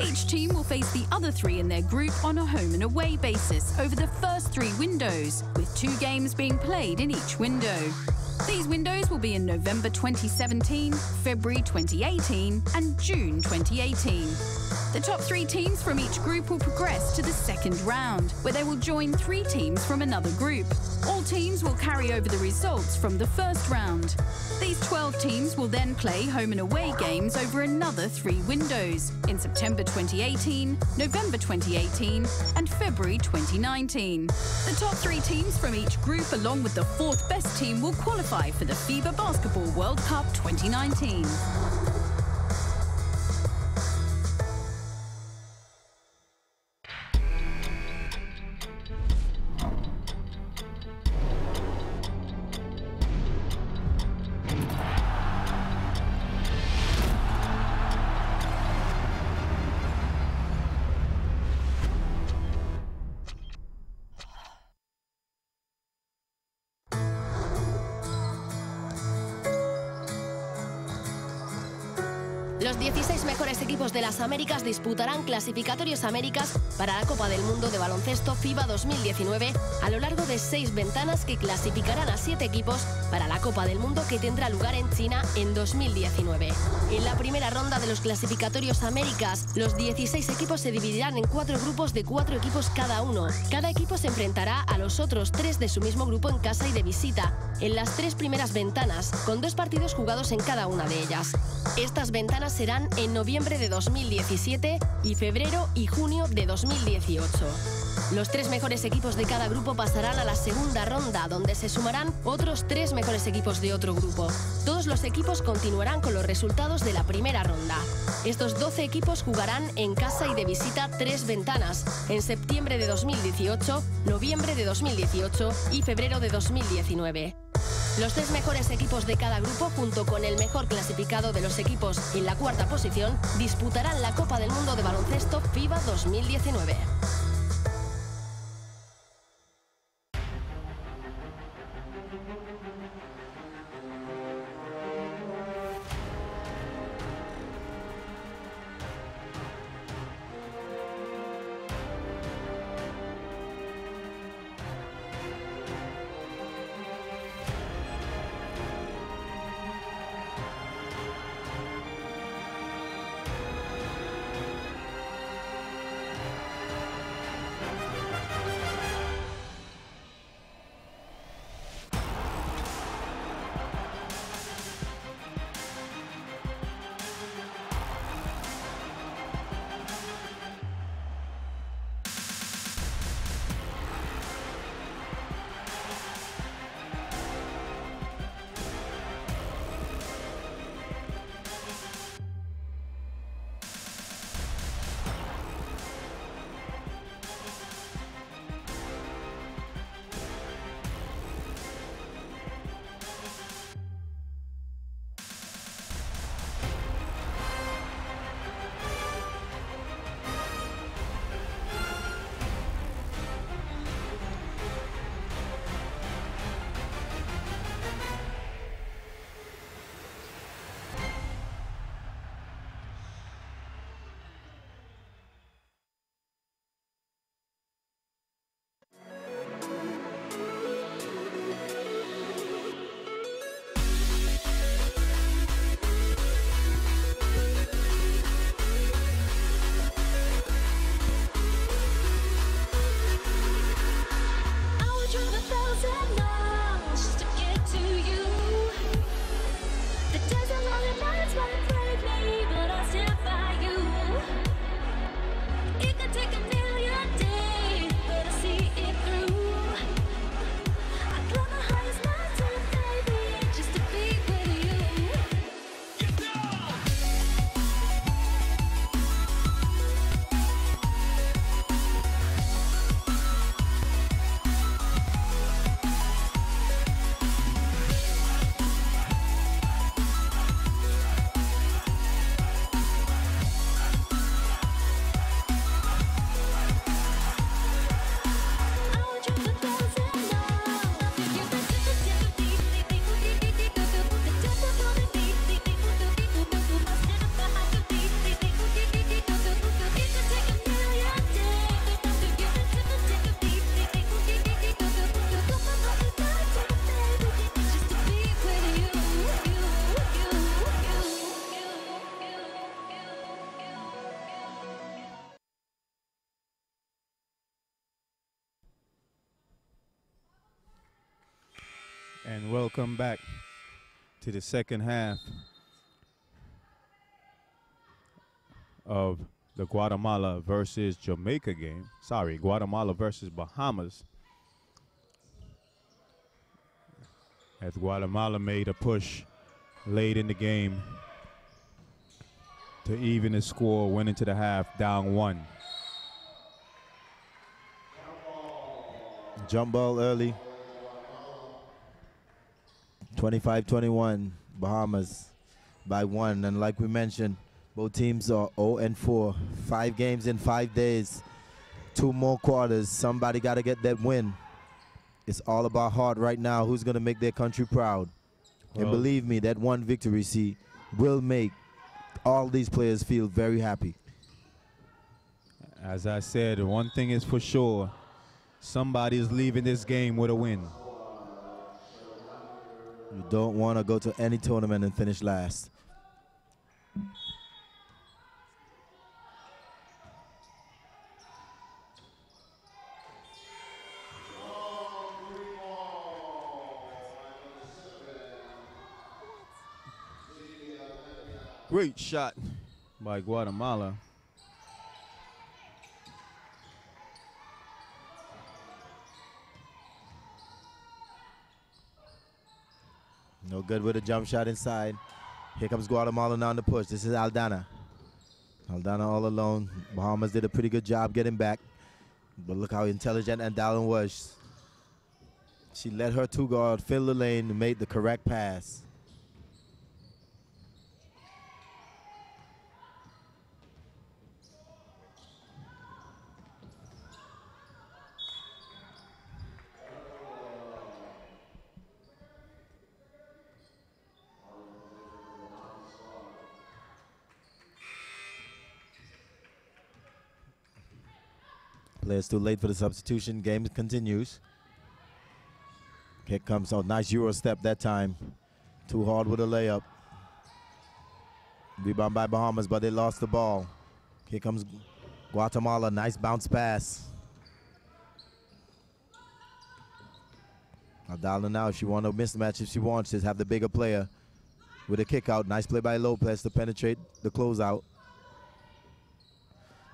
Each team will face the other 3 in their group on a home and away basis over the first 3 windows, with 2 games being played in each window. These windows will be in November 2017, February 2018 and June 2018. The top 3 teams from each group will progress to the second round, where they will join 3 teams from another group. All teams will carry over the results from the first round. These 12 teams will then play home and away games over another 3 windows in September 2018, November 2018 and February 2019. The top 3 teams from each group, along with the 4th best team, will qualify for the FIBA Basketball World Cup 2019. Los 16 mejores equipos de las Américas disputarán clasificatorios Américas para la Copa del Mundo de Baloncesto FIBA 2019 a lo largo de 6 ventanas que clasificarán a 7 equipos para la Copa del Mundo que tendrá lugar en China en 2019. En la primera ronda de los clasificatorios Américas, los 16 equipos se dividirán en 4 grupos de 4 equipos cada uno. Cada equipo se enfrentará a los otros 3 de su mismo grupo en casa y de visita, en las 3 primeras ventanas, con 2 partidos jugados en cada una de ellas. Estas ventanas serán en noviembre de 2017 y febrero y junio de 2018. Los 3 mejores equipos de cada grupo pasarán a la segunda ronda, donde se sumarán otros 3 mejores equipos de otro grupo. Todos los equipos continuarán con los resultados de la primera ronda. Estos 12 equipos jugarán en casa y de visita 3 ventanas, en septiembre de 2018, noviembre de 2018 y febrero de 2019. Los 3 mejores equipos de cada grupo, junto con el mejor clasificado de los equipos en la 4ª posición, disputarán la Copa del Mundo de Baloncesto FIBA 2019. Welcome back to the second half of the Guatemala versus Jamaica game. Sorry, Guatemala versus Bahamas. As Guatemala made a push late in the game to even the score, went into the half down 1. Jump ball early. 25-21, Bahamas by 1. And like we mentioned, both teams are 0-4. 5 games in 5 days. 2 more quarters. Somebody got to get that win. It's all about heart right now. Who's going to make their country proud? Well, and believe me, that one victory, will make all these players feel very happy. As I said, one thing is for sure. Somebody is leaving this game with a win. You don't want to go to any tournament and finish last. Great shot by Guatemala. No good with a jump shot inside. Here comes Guatemala now on the push. This is Aldana. Aldana all alone. Bahamas did a pretty good job getting back. But look how intelligent Andalen was. She let her 2 guard fill the lane and made the correct pass. Players too late for the substitution. Game continues. Here comes, oh, nice Euro step that time. Too hard with a layup. Rebound by Bahamas, but they lost the ball. Here comes Guatemala, nice bounce pass. Aldana now, if she wants a mismatch, if she wants to have the bigger player with a kick out. Nice play by Lopez to penetrate the closeout.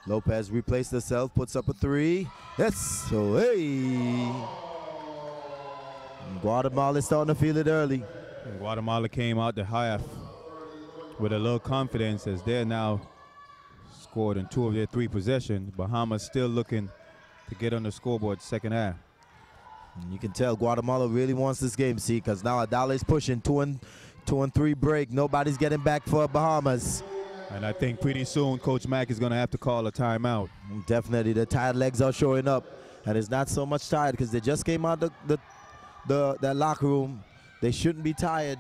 Lopez replaced herself, puts up a 3. Yes, so hey. Guatemala is starting to feel it early. And Guatemala came out the half with a little confidence as they're now scored in 2 of their 3 possessions. Bahamas still looking to get on the scoreboard second half. And you can tell Guatemala really wants this game, because now Adala is pushing 2 and 3 break. Nobody's getting back for Bahamas. And I think pretty soon Coach Mack is going to have to call a timeout. Definitely, the tired legs are showing up, and it's not so much tired because they just came out that locker room. They shouldn't be tired.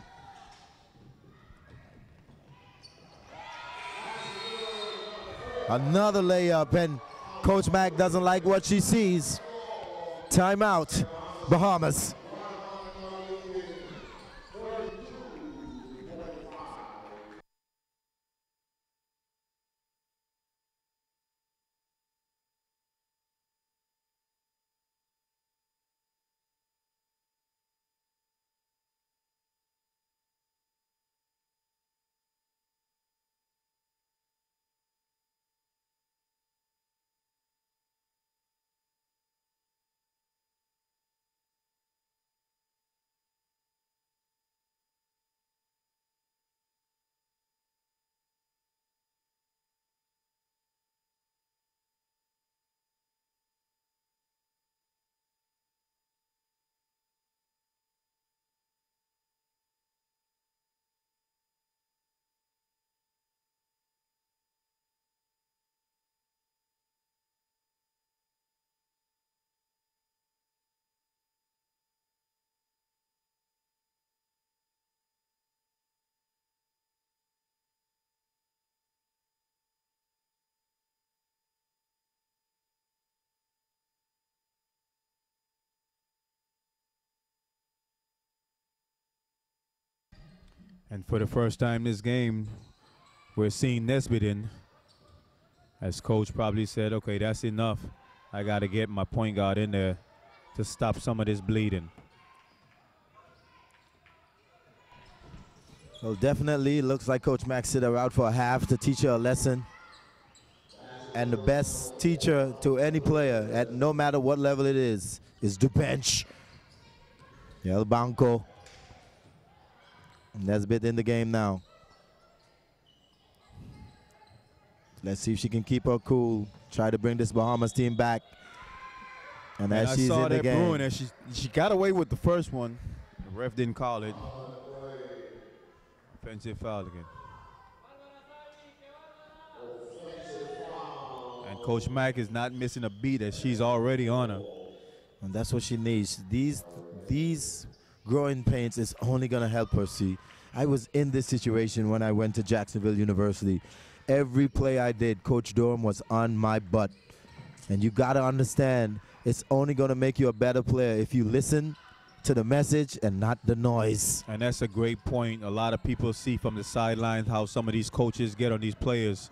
Another layup, and Coach Mack doesn't like what she sees. Timeout, Bahamas. And for the first time this game, we're seeing Nesbitt in. As coach probably said, okay, that's enough. I got to get my point guard in there to stop some of this bleeding. Well, definitely looks like Coach Mack sit her out for a half to teach her a lesson. And the best teacher to any player, at no matter what level it is the bench. El Banco. Nesbitt in the game now. Let's see if she can keep her cool. Try to bring this Bahamas team back. And as she's in the game. Bruin, and she got away with the first one. The ref didn't call it. Offensive foul again. And Coach Mack is not missing a beat as she's already on her. And that's what she needs. These growing pains is only going to help her, see. I was in this situation when I went to Jacksonville University. Every play I did, Coach Durham was on my butt. And you got to understand, it's only going to make you a better player if you listen to the message and not the noise. And that's a great point. A lot of people see from the sidelines how some of these coaches get on these players.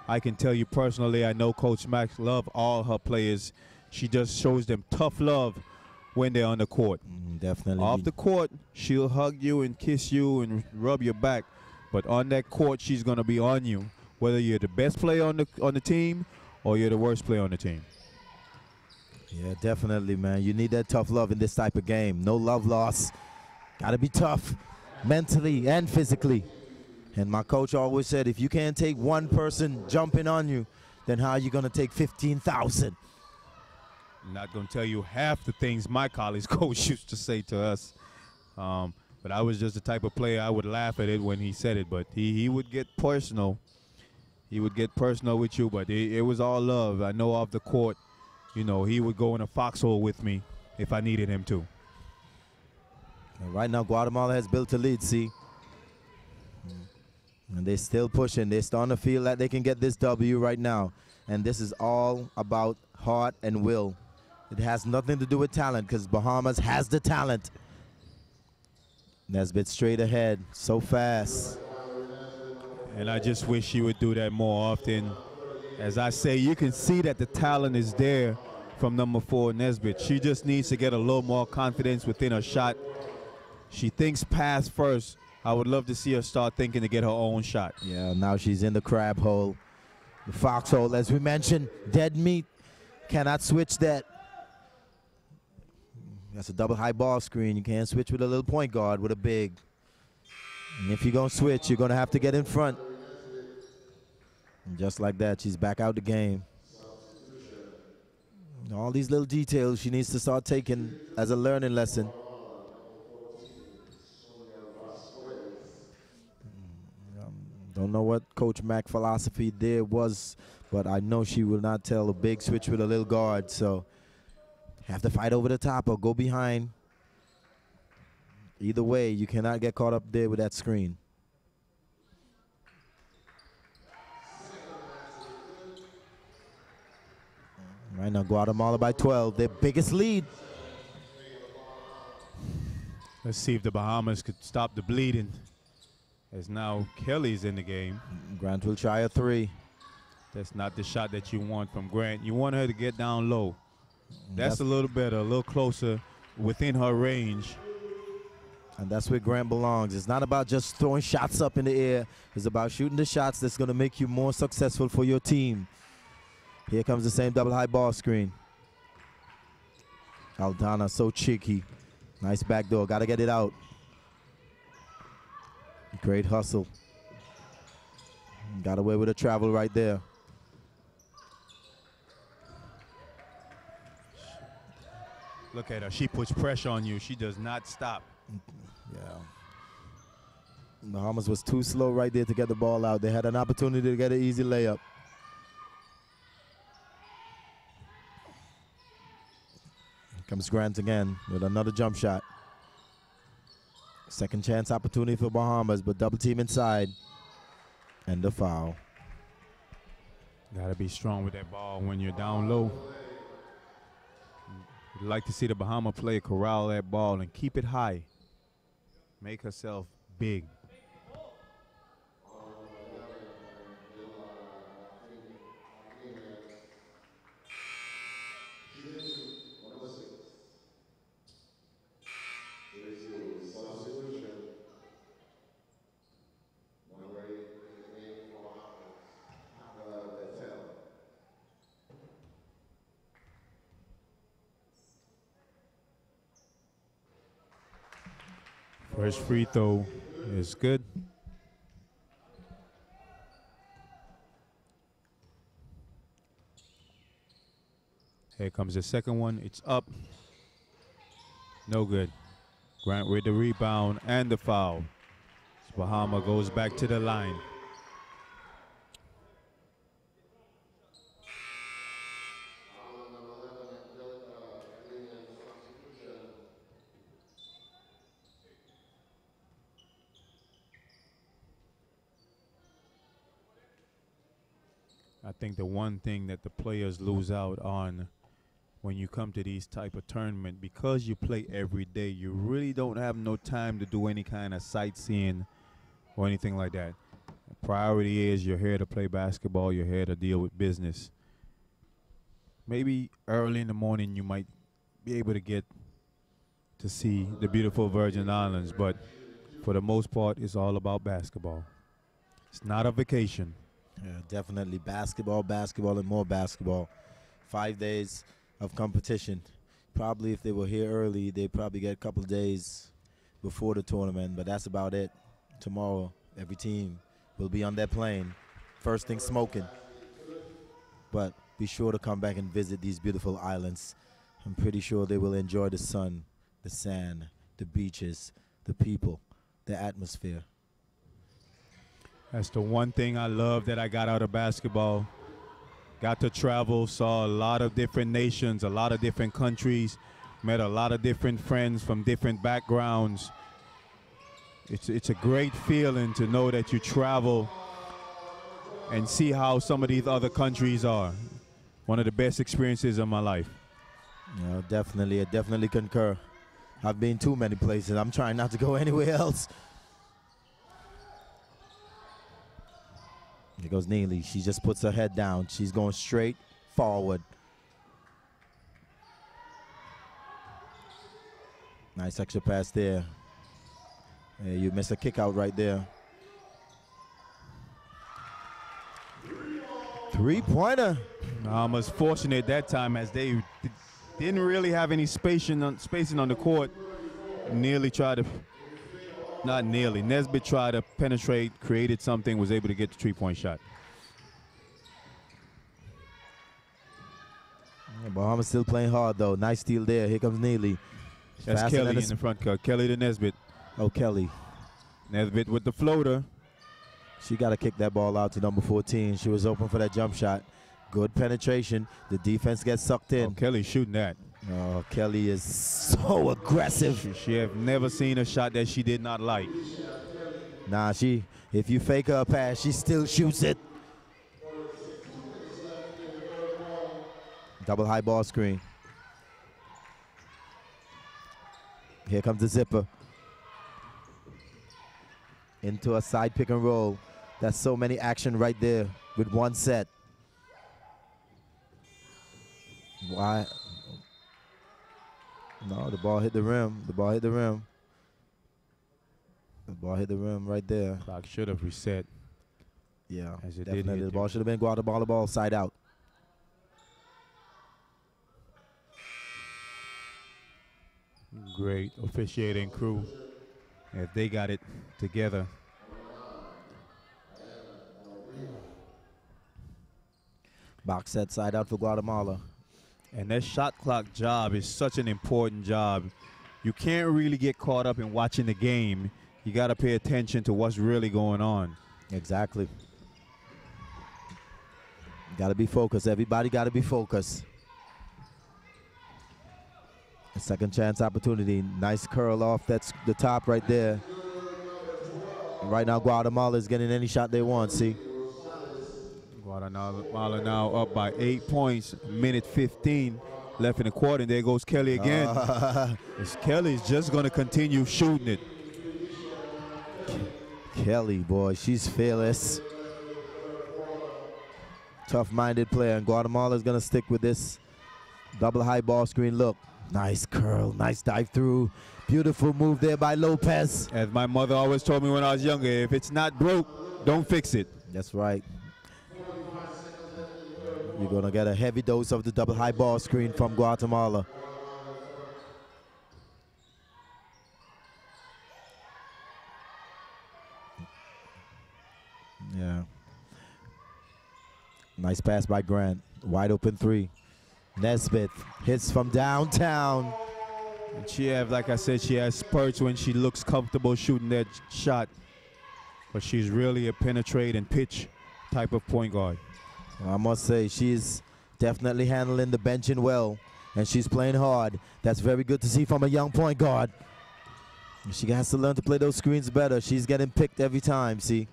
I can tell you personally, I know Coach Mack loves all her players. She just shows them tough love when they're on the court. Definitely. Off the court, she'll hug you and kiss you and rub your back. But on that court, she's going to be on you, whether you're the best player on the team or you're the worst player on the team. Yeah, definitely, man. You need that tough love in this type of game. No love lost. Got to be tough mentally and physically. And my coach always said, if you can't take one person jumping on you, then how are you going to take 15,000? I'm not going to tell you half the things my college coach used to say to us. But I was just the type of player, I would laugh at it when he said it. But he would get personal. He would get personal with you, but it was all love. I know off the court, you know, he would go in a foxhole with me if I needed him to. And right now, Guatemala has built a lead, see. And they're still pushing. They're starting to feel that they can get this W right now. And this is all about heart and will. It has nothing to do with talent because Bahamas has the talent. Nesbitt straight ahead, so fast. And I just wish she would do that more often. As I say, you can see that the talent is there from number 4, Nesbitt. She just needs to get a little more confidence within her shot. She thinks pass first. I would love to see her start thinking to get her own shot. Yeah, now she's in the crab hole. The foxhole, as we mentioned, dead meat. Cannot switch that. That's a double high ball screen. You can't switch with a little point guard with a big. And if you're going to switch, you're going to have to get in front. And just like that, she's back out the game. All these little details she needs to start taking as a learning lesson. Don't know what Coach Mack's philosophy there was, but I know she will not tell a big switch with a little guard, so have to fight over the top or go behind. Either way, you cannot get caught up there with that screen. Right now, Guatemala by 12, their biggest lead. Let's see if the Bahamas could stop the bleeding. As now Kelly's in the game. Grant will try a 3. That's not the shot that you want from Grant. You want her to get down low. That's a little better, a little closer within her range. And that's where Grant belongs. It's not about just throwing shots up in the air. It's about shooting the shots that's going to make you more successful for your team. Here comes the same double high ball screen. Aldana so cheeky. Nice backdoor. Got to get it out. Great hustle. Got away with a travel right there. Look at her. She puts pressure on you. She does not stop. Yeah. Bahamas was too slow right there to get the ball out. They had an opportunity to get an easy layup. Here comes Grant again with another jump shot. Second chance opportunity for Bahamas, but double team inside. And the foul. Got to be strong with that ball when you're down low. You'd like to see the Bahama player corral that ball and keep it high. Make herself big. First free throw is good. Here comes the second one. It's up. No good. Grant with the rebound and the foul. Bahama goes back to the line. I think the one thing that the players lose out on when you come to these type of tournament, because you play every day, you really don't have no time to do any kind of sightseeing or anything like that. The priority is you're here to play basketball, you're here to deal with business. Maybe early in the morning you might be able to get to see the beautiful Virgin Islands, but for the most part, it's all about basketball. It's not a vacation. Yeah, definitely basketball, basketball, and more basketball. 5 days of competition. Probably if they were here early, they'd probably get a couple of days before the tournament, but that's about it. Tomorrow, every team will be on their plane, first thing smoking. But be sure to come back and visit these beautiful islands. I'm pretty sure they will enjoy the sun, the sand, the beaches, the people, the atmosphere. That's the one thing I love that I got out of basketball. Got to travel, saw a lot of different nations, a lot of different countries, met a lot of different friends from different backgrounds. It's a great feeling to know that you travel and see how some of these other countries are. One of the best experiences of my life. Yeah, definitely. I definitely concur. I've been too many places. I'm trying not to go anywhere else. Here goes Neely. She just puts her head down. She's going straight forward. Nice extra pass there. Yeah, you missed a kick out right there. Three-pointer. Bahamas fortunate that time as they didn't really have any spacing on the court. Nearly tried to, not nearly, Nesbitt tried to penetrate, created something, was able to get the three-point shot. Yeah, Bahamas still playing hard though. Nice steal there. Here comes Neely. That's Faster Kelly than in the front court. Kelly to Nesbitt. Oh, Kelly. Nesbitt with the floater. She got to kick that ball out to number 14. She was open for that jump shot. Good penetration. The defense gets sucked in. Oh, Kelly's shooting that. Oh, Kelly is so aggressive. She have never seen a shot that she did not like. Nah, if you fake her a pass, she still shoots it. Double high ball screen. Here comes the zipper. Into a side pick and roll. That's so many action right there with one set. Why? No, the ball hit the rim. The ball hit the rim. The ball hit the rim right there. Clock should have reset. Yeah, as it definitely. did The ball should have been Guatemala ball side out. Great officiating crew. If they got it together. Box set side out for Guatemala. And that shot clock job is such an important job. You can't really get caught up in watching the game. You got to pay attention to what's really going on. Exactly. Got to be focused. Everybody got to be focused. A second chance opportunity. Nice curl off. That's the top right there. And right now, Guatemala is getting any shot they want, see? Guatemala now up by 8 points. Minute 15 left in the quarter, and there goes Kelly again. Kelly's just going to continue shooting it. Kelly, boy, she's fearless. Tough-minded player, and Guatemala is going to stick with this double high ball screen look. Nice curl, nice dive through. Beautiful move there by Lopez. As my mother always told me when I was younger, if it's not broke, don't fix it. That's right. You're going to get a heavy dose of the double high ball screen from Guatemala. Yeah. Nice pass by Grant. Wide open three. Nesbitt hits from downtown. And she have, like I said, she has spurts when she looks comfortable shooting that shot. But she's really a penetrate and pitch type of point guard. Well, I must say, she's definitely handling the benching well, and she's playing hard. That's very good to see from a young point guard. She has to learn to play those screens better. She's getting picked every time, see?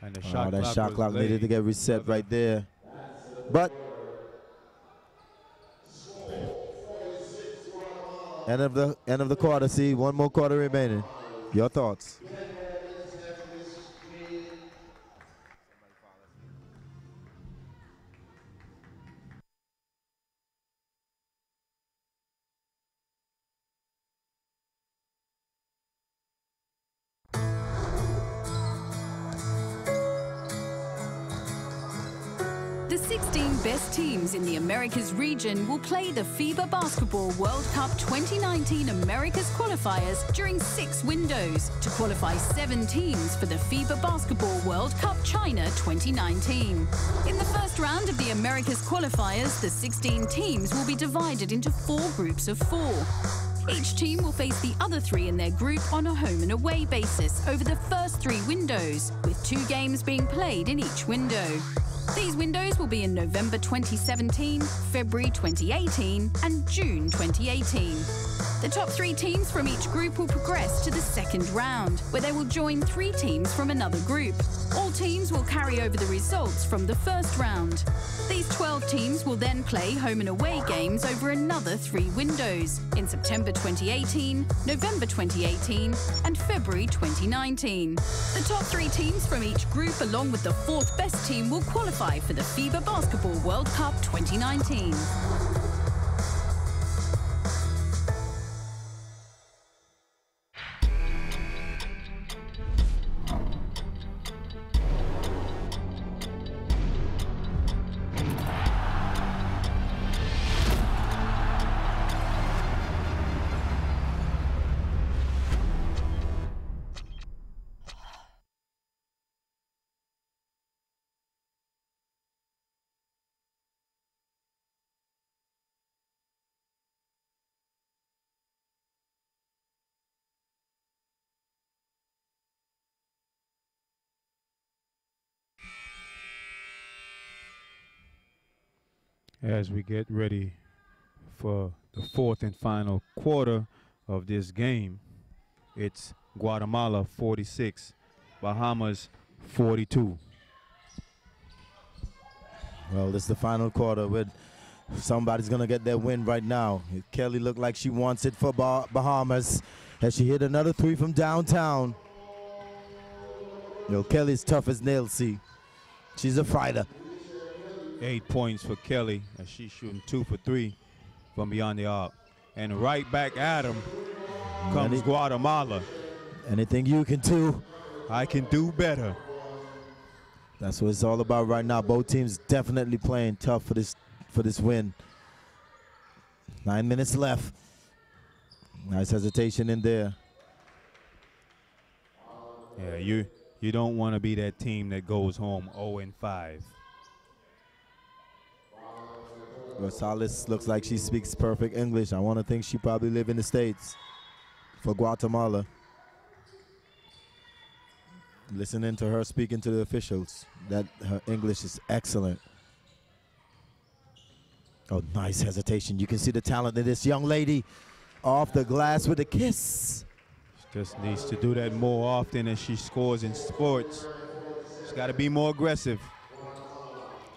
And the that shot clock needed to get reset right there. But end of the quarter. See, one more quarter remaining. Your thoughts? The 16 best teams in the Americas region will play the FIBA Basketball World Cup 2019 Americas qualifiers during 6 windows to qualify 7 teams for the FIBA Basketball World Cup China 2019. In the first round of the Americas qualifiers, the 16 teams will be divided into 4 groups of 4. Each team will face the other 3 in their group on a home and away basis over the first 3 windows, with 2 games being played in each window. These windows will be in November 2017, February 2018 and June 2018. The top 3 teams from each group will progress to the second round, where they will join 3 teams from another group. All teams will carry over the results from the first round. These 12 teams will then play home and away games over another 3 windows in September 2018, November 2018 and February 2019. The top 3 teams from each group, along with the 4th best team, will qualify for the FIBA Basketball World Cup 2019. As we get ready for the 4th and final quarter of this game, it's Guatemala 46, Bahamas 42. Well, this is the final quarter with somebody's going to get their win right now. Kelly looked like she wants it for Bahamas as she hit another 3 from downtown. Kelly's tough as nails, see. She's a fighter. 8 points for Kelly as she's shooting 2 for 3 from beyond the arc. And right back at him comes Guatemala. Anything you can do, I can do better. That's what it's all about right now. Both teams definitely playing tough for this win. 9 minutes left. Nice hesitation in there. Yeah, you don't want to be that team that goes home 0-5. Rosales looks like she speaks perfect English. I want to think she probably live in the States for Guatemala. Listening to her speaking to the officials, that her English is excellent. Oh, nice hesitation. You can see the talent in this young lady. Off the glass with a kiss. She just needs to do that more often as she scores in sports. She's got to be more aggressive.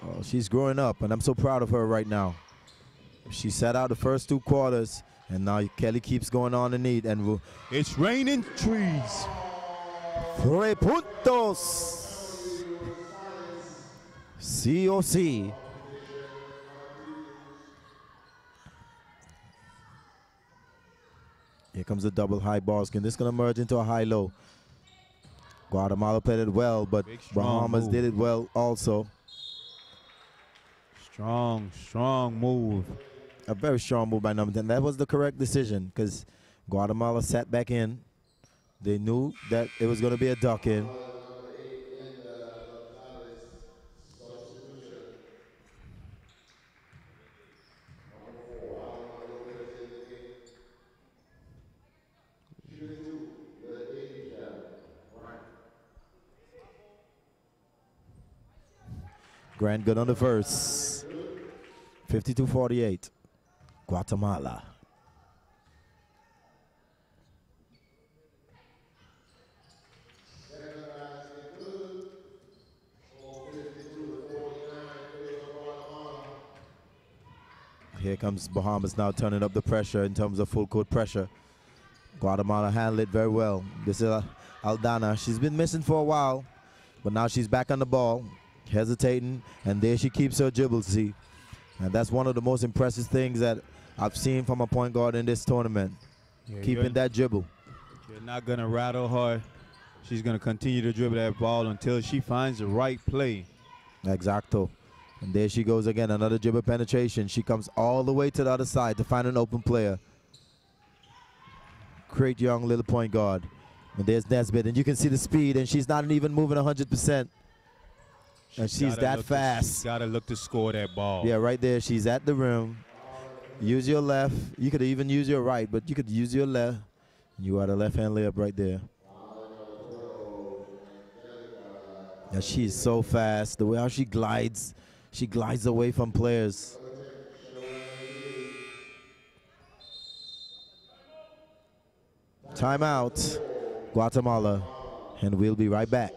Oh, she's growing up, and I'm so proud of her right now. She sat out the first 2 quarters, and now Kelly keeps going on the need. And it's raining trees. 3 puntos. Sí o sí. Here comes the double high ball skin. This is going to merge into a high-low. Guatemala played it well, but Bahamas did it well also. Strong move. A very strong move by number 10. That was the correct decision because Guatemala sat back in. They knew that it was going to be a duck in. Grant good on the first. 52-48. Guatemala. Here comes Bahamas now turning up the pressure in terms of full court pressure. Guatemala handled it very well. This is Aldana. She's been missing for a while, but now she's back on the ball, hesitating, and there she keeps her dribble, see. And that's one of the most impressive things that I've seen from a point guard in this tournament, keeping that dribble. You're not going to rattle her. She's going to continue to dribble that ball until she finds the right play. Exacto. And there she goes again, another dribble penetration. She comes all the way to the other side to find an open player. Great young little point guard. And there's Nesbitt, and you can see the speed, and she's not even moving 100%. And she's that fast. She's got to look to score that ball. Yeah, right there. She's at the rim. Use your left. You could even use your right, but you could use your left. You are the left-hand layup right there. Yeah, she's so fast. The way how she glides away from players. Timeout, Guatemala, and we'll be right back.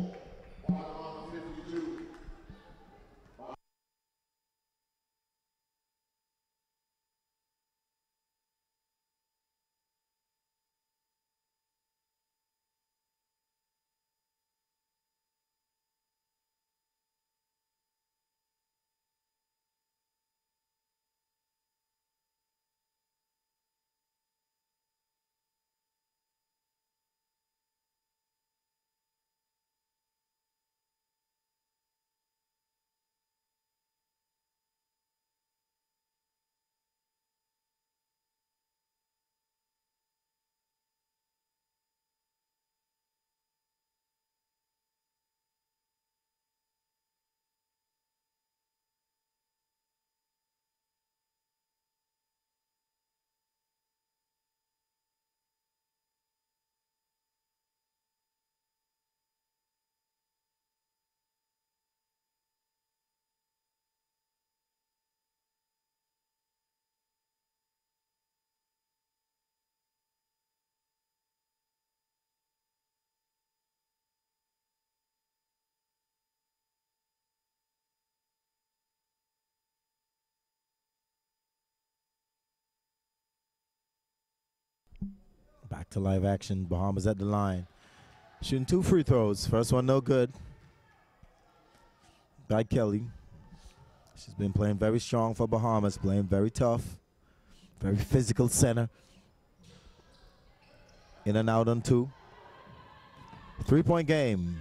Back to live action. Bahamas at the line. Shooting 2 free throws. First one no good. By Kelly. She's been playing very strong for Bahamas, playing very tough. Very physical center. In and out on 2. 3-point game.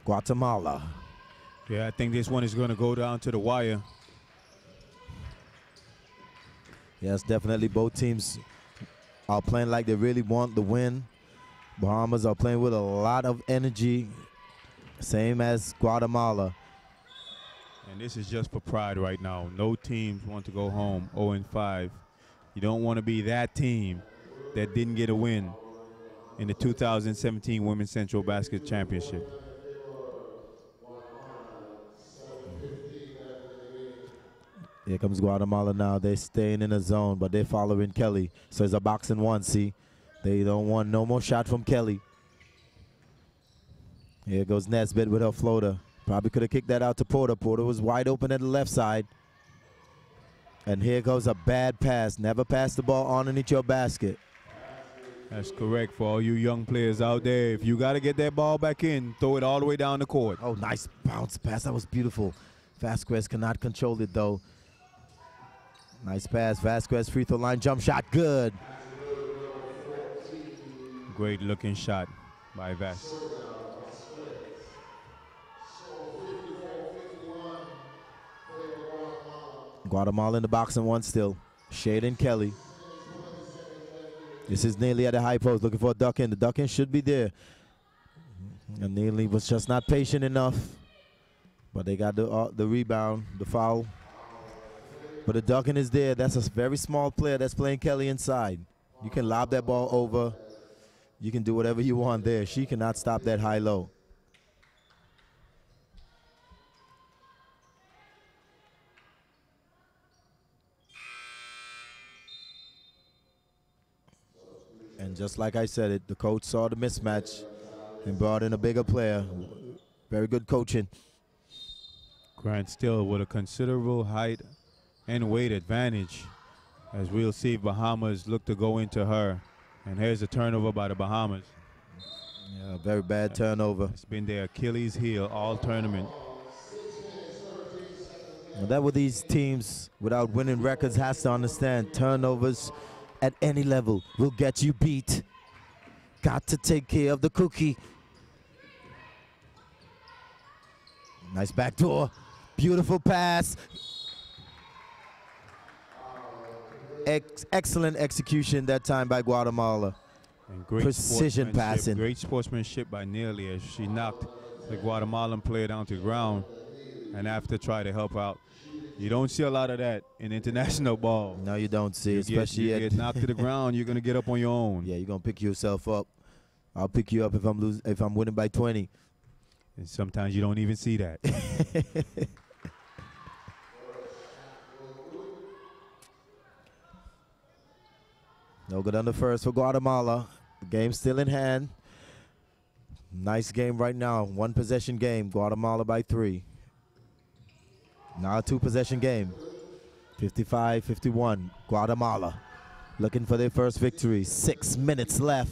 Guatemala. Yeah, I think this one is going to go down to the wire. Yes, definitely both teams are playing like they really want the win. Bahamas are playing with a lot of energy, same as Guatemala. And this is just for pride right now. No teams want to go home 0-5. You don't want to be that team that didn't get a win in the 2017 Women's Centrobasket Championship. Here comes Guatemala now. They're staying in the zone, but they're following Kelly. So it's a box and one, see? They don't want no more shot from Kelly. Here goes Nesbitt with her floater. Probably could have kicked that out to Porter. Porter was wide open at the left side. And here goes a bad pass. Never pass the ball underneath your basket. That's correct for all you young players out there. If you got to get that ball back in, throw it all the way down the court. Oh, nice bounce pass. That was beautiful. Vasquez cannot control it, though. Nice pass. Vasquez free throw line jump shot. Good. Great looking shot by Vasquez. Guatemala in the box and one still. Shaden Kelly. This is Neely at the high post looking for a duck in. The duck in should be there. And Neely was just not patient enough. But they got the rebound, the foul. But the duck in is there. That's a very small player that's playing Kelly inside. You can lob that ball over. You can do whatever you want there. She cannot stop that high-low. And just like I said it, the coach saw the mismatch and brought in a bigger player. Very good coaching. Grant still with a considerable height and weight advantage, as we'll see Bahamas look to go into her. And here's a turnover by the Bahamas. Yeah, very bad turnover. It's been their Achilles heel all tournament. And that what these teams without winning records has to understand. Turnovers at any level will get you beat. Got to take care of the cookie. Nice backdoor. Beautiful pass. Excellent execution that time by Guatemala. And great precision passing. Great sportsmanship by Neely as she knocked the Guatemalan player down to the ground and after try to help out. You don't see a lot of that in international ball. No, you don't see, especially you get knocked to the ground, you're going to get up on your own. Yeah, you're going to pick yourself up. I'll pick you up if I'm winning by 20. And sometimes you don't even see that. No good on the first for Guatemala. The game's still in hand. Nice game right now. One possession game. Guatemala by 3. Now a 2-possession game. 55-51. Guatemala looking for their first victory. 6 minutes left.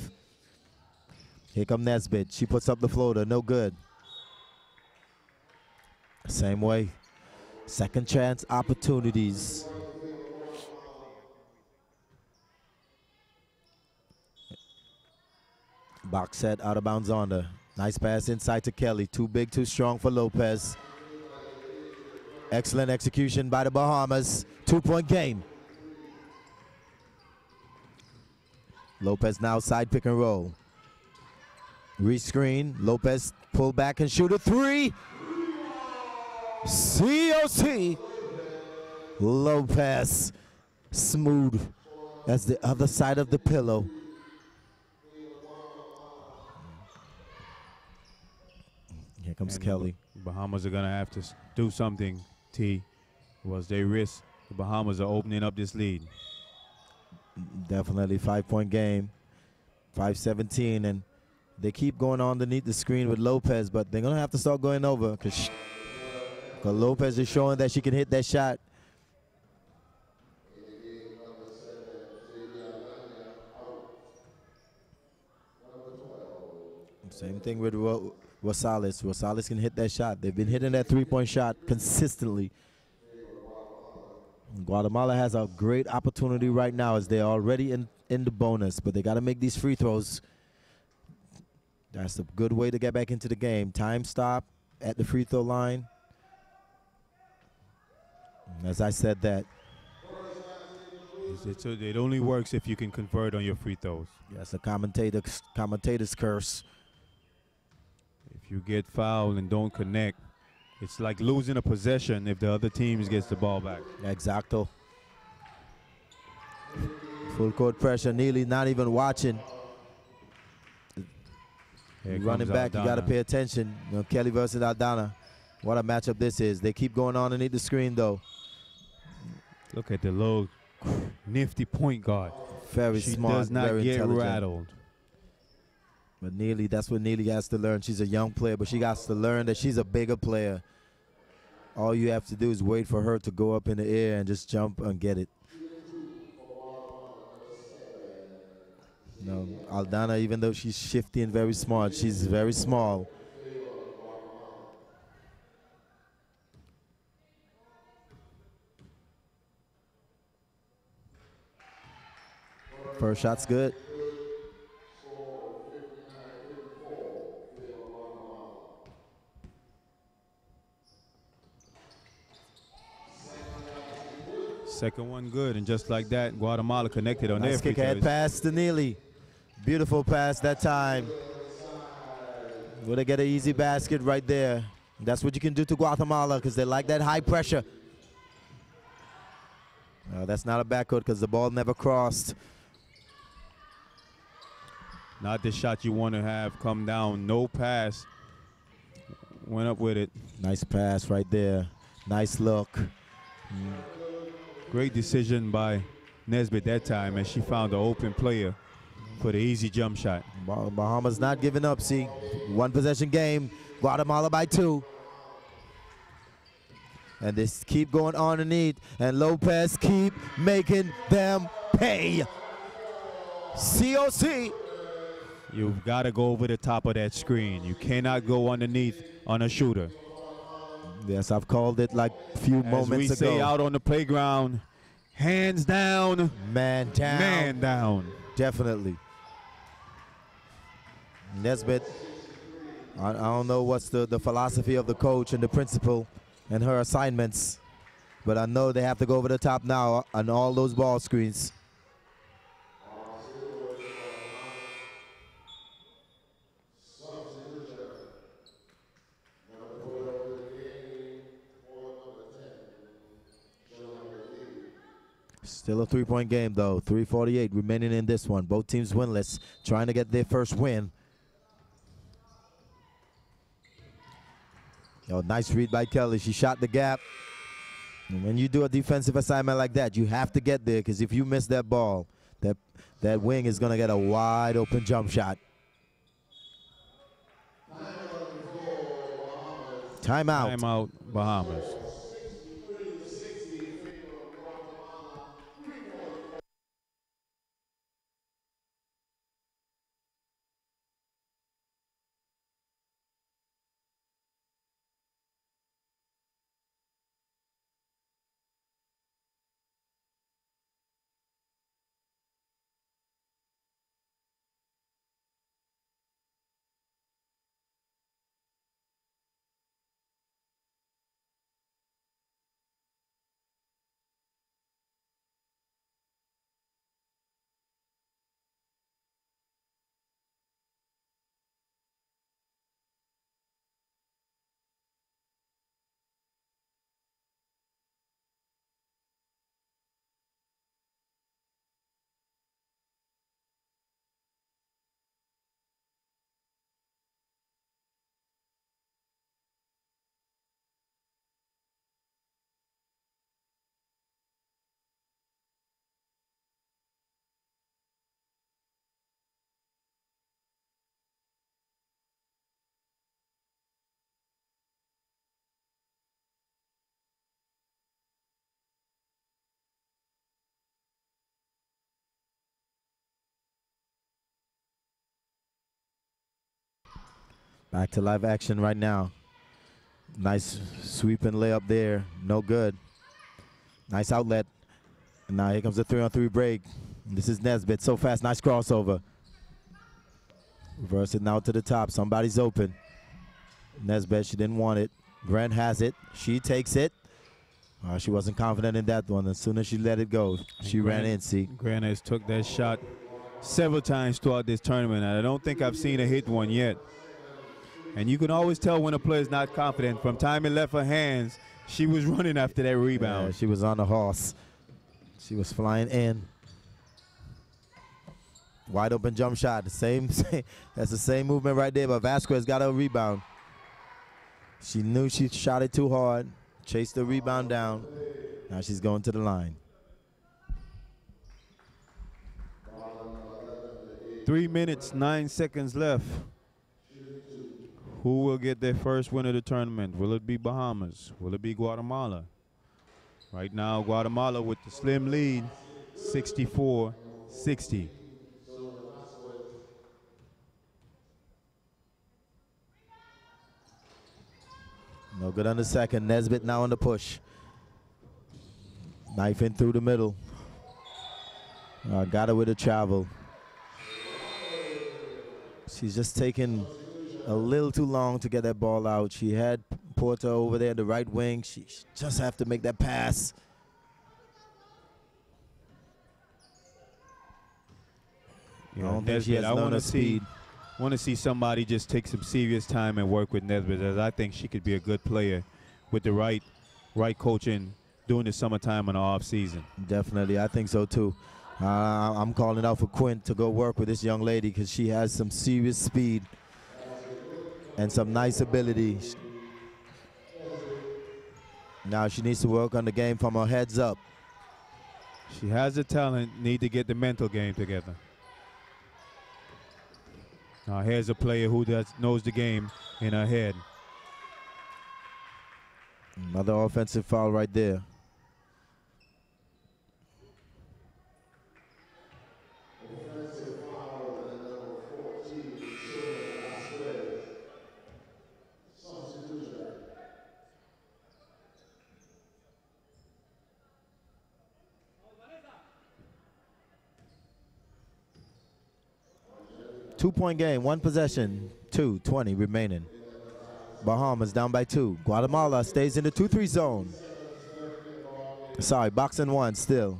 Here come Nesbitt. She puts up the floater. No good. Same way. Second chance opportunities. Box set out of bounds on her. Nice pass inside to Kelly. Too big, too strong for Lopez. Excellent execution by the Bahamas. 2-point game. Lopez now side pick and roll. Rescreen. Lopez pull back and shoot a 3. COC. Lopez. Smooth as the other side of the pillow. Here comes Kelly. Bahamas are going to have to do something, T. Was they risk. The Bahamas are opening up this lead. Definitely 5-point game. 5-17, and they keep going underneath the screen with Lopez, but they're going to have to start going over because Lopez is showing that she can hit that shot. Same thing with Rosales. Rosales can hit that shot. They've been hitting that 3-point shot consistently. Guatemala has a great opportunity right now as they're already in the bonus, but they got to make these free throws. That's a good way to get back into the game. Time stop at the free throw line. As I said that. It only works if you can convert on your free throws. That's a commentator's curse. If you get fouled and don't connect, it's like losing a possession if the other team gets the ball back. Exacto. Full court pressure. Neely not even watching. Running back, you got to pay attention. You know, Kelly versus Aldana. What a matchup this is. They keep going on underneath the screen, though. Look at the low, nifty point guard. Very smart, She does not very get intelligent. rattled. But Neely, that's what Neely has to learn. She's a young player, but she has to learn that she's a bigger player. All you have to do is wait for her to go up in the air and just jump and get it. No, Aldana, even though she's shifty and very smart, she's very small. First shot's good. Second one good, and just like that, Guatemala connected on their Nice free kick ahead throws. pass to Neely. Beautiful pass that time. Will they get an easy basket right there? That's what you can do to Guatemala because they like that high pressure. That's not a backcourt because the ball never crossed. Not the shot you want to have come down. No pass. Went up with it. Nice pass right there. Nice look. Great decision by Nesbitt that time, and she found the open player for the easy jump shot. Bahamas not giving up, see. One possession game. Guatemala by 2. And they keep going underneath. And Lopez keep making them pay. COC. You've got to go over the top of that screen. You cannot go underneath on a shooter. Yes, I've called it like a few moments ago. As we say out on the playground, hands down. Man down. Man down. Definitely. Nesbitt, I don't know what's the philosophy of the coach and the principal and her assignments, but I know they have to go over the top now on all those ball screens. Still a 3-point game, though. 3:48 remaining in this one. Both teams winless, trying to get their first win. Nice read by Kelly. She shot the gap. And when you do a defensive assignment like that, you have to get there because if you miss that ball, that wing is going to get a wide open jump shot. Timeout. Timeout, Bahamas. Back to live action right now. Nice sweeping layup there. No good. Nice outlet. And now here comes the 3-on-3 break. This is Nesbitt. So fast. Nice crossover. Reverse it now to the top. Somebody's open. Nesbitt, she didn't want it. Grant has it. She takes it. She wasn't confident in that one. As soon as she let it go, she ran in, see. Grant has took that shot several times throughout this tournament, and I don't think I've seen her hit one yet. And you can always tell when a player's not confident. From time it left her hands, she was running after that rebound. Yeah, she was on the horse. She was flying in. Wide open jump shot. That's the same movement right there, but Vasquez got a rebound. She knew she shot it too hard, chased the rebound down. Now she's going to the line. 3 minutes, 9 seconds left. Who will get their first win of the tournament? Will it be Bahamas? Will it be Guatemala? Right now, Guatemala with the slim lead, 64-60. No good on the second. Nesbitt now on the push. Knife in through the middle. Got her with a travel. She's just taking a little too long to get that ball out. She had Porter over there, the right wing. She just have to make that pass. I don't think she has none of speed. Want to see somebody just take some serious time and work with Nesbitt, as I think she could be a good player with the right coaching during the summertime and the off season. Definitely, I think so too. I'm calling out for Quint to go work with this young lady because she has some serious speed and some nice ability. Now she needs to work on the game from her heads up. She has the talent, need to get the mental game together. Now here's a player who knows the game in her head. Another offensive foul right there. Two-point game, one possession, 2:20 remaining. Bahamas down by 2. Guatemala stays in the 2-3 zone. Sorry, box and 1 still.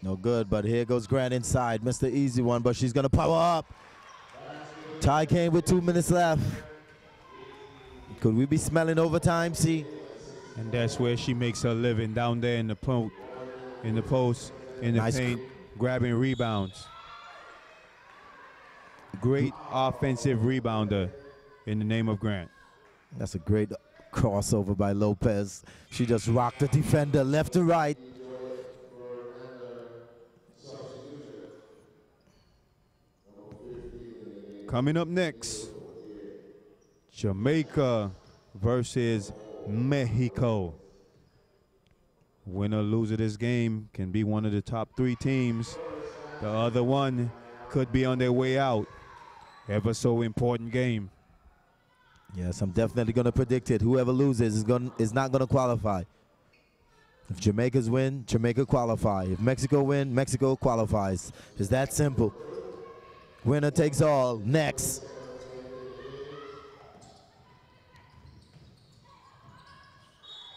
No good, but here goes Grant inside. Missed the easy one, but she's gonna power up. Tie came with 2 minutes left. Could we be smelling overtime, see? And that's where she makes her living, down there in the post, in the Nice paint, grabbing rebounds. Great offensive rebounder in the name of Grant. That's a great crossover by Lopez. She just rocked the defender left to right. Coming up next, Jamaica versus Mexico. Winner or loser this game can be one of the top 3 teams. The other one could be on their way out. Ever so important game. Yes, I'm definitely going to predict it. Whoever loses is not going to qualify. If Jamaica's win, Jamaica qualify. If Mexico win, Mexico qualifies. It's that simple. Winner takes all. Next.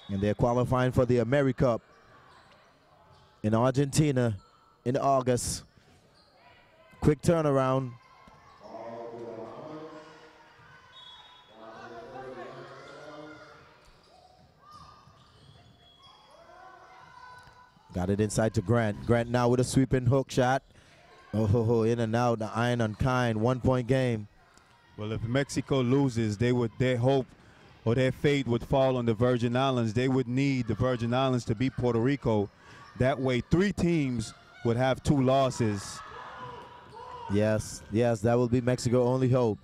And they're qualifying for the AmeriCup in Argentina in August. Quick turnaround. Got it inside to Grant. Grant now with a sweeping hook shot. Oh, in and out, the iron unkind, 1-point game. Well, if Mexico loses, their hope or their fate would fall on the Virgin Islands. They would need the Virgin Islands to beat Puerto Rico. That way, 3 teams would have 2 losses. Yes, that will be Mexico's only hope.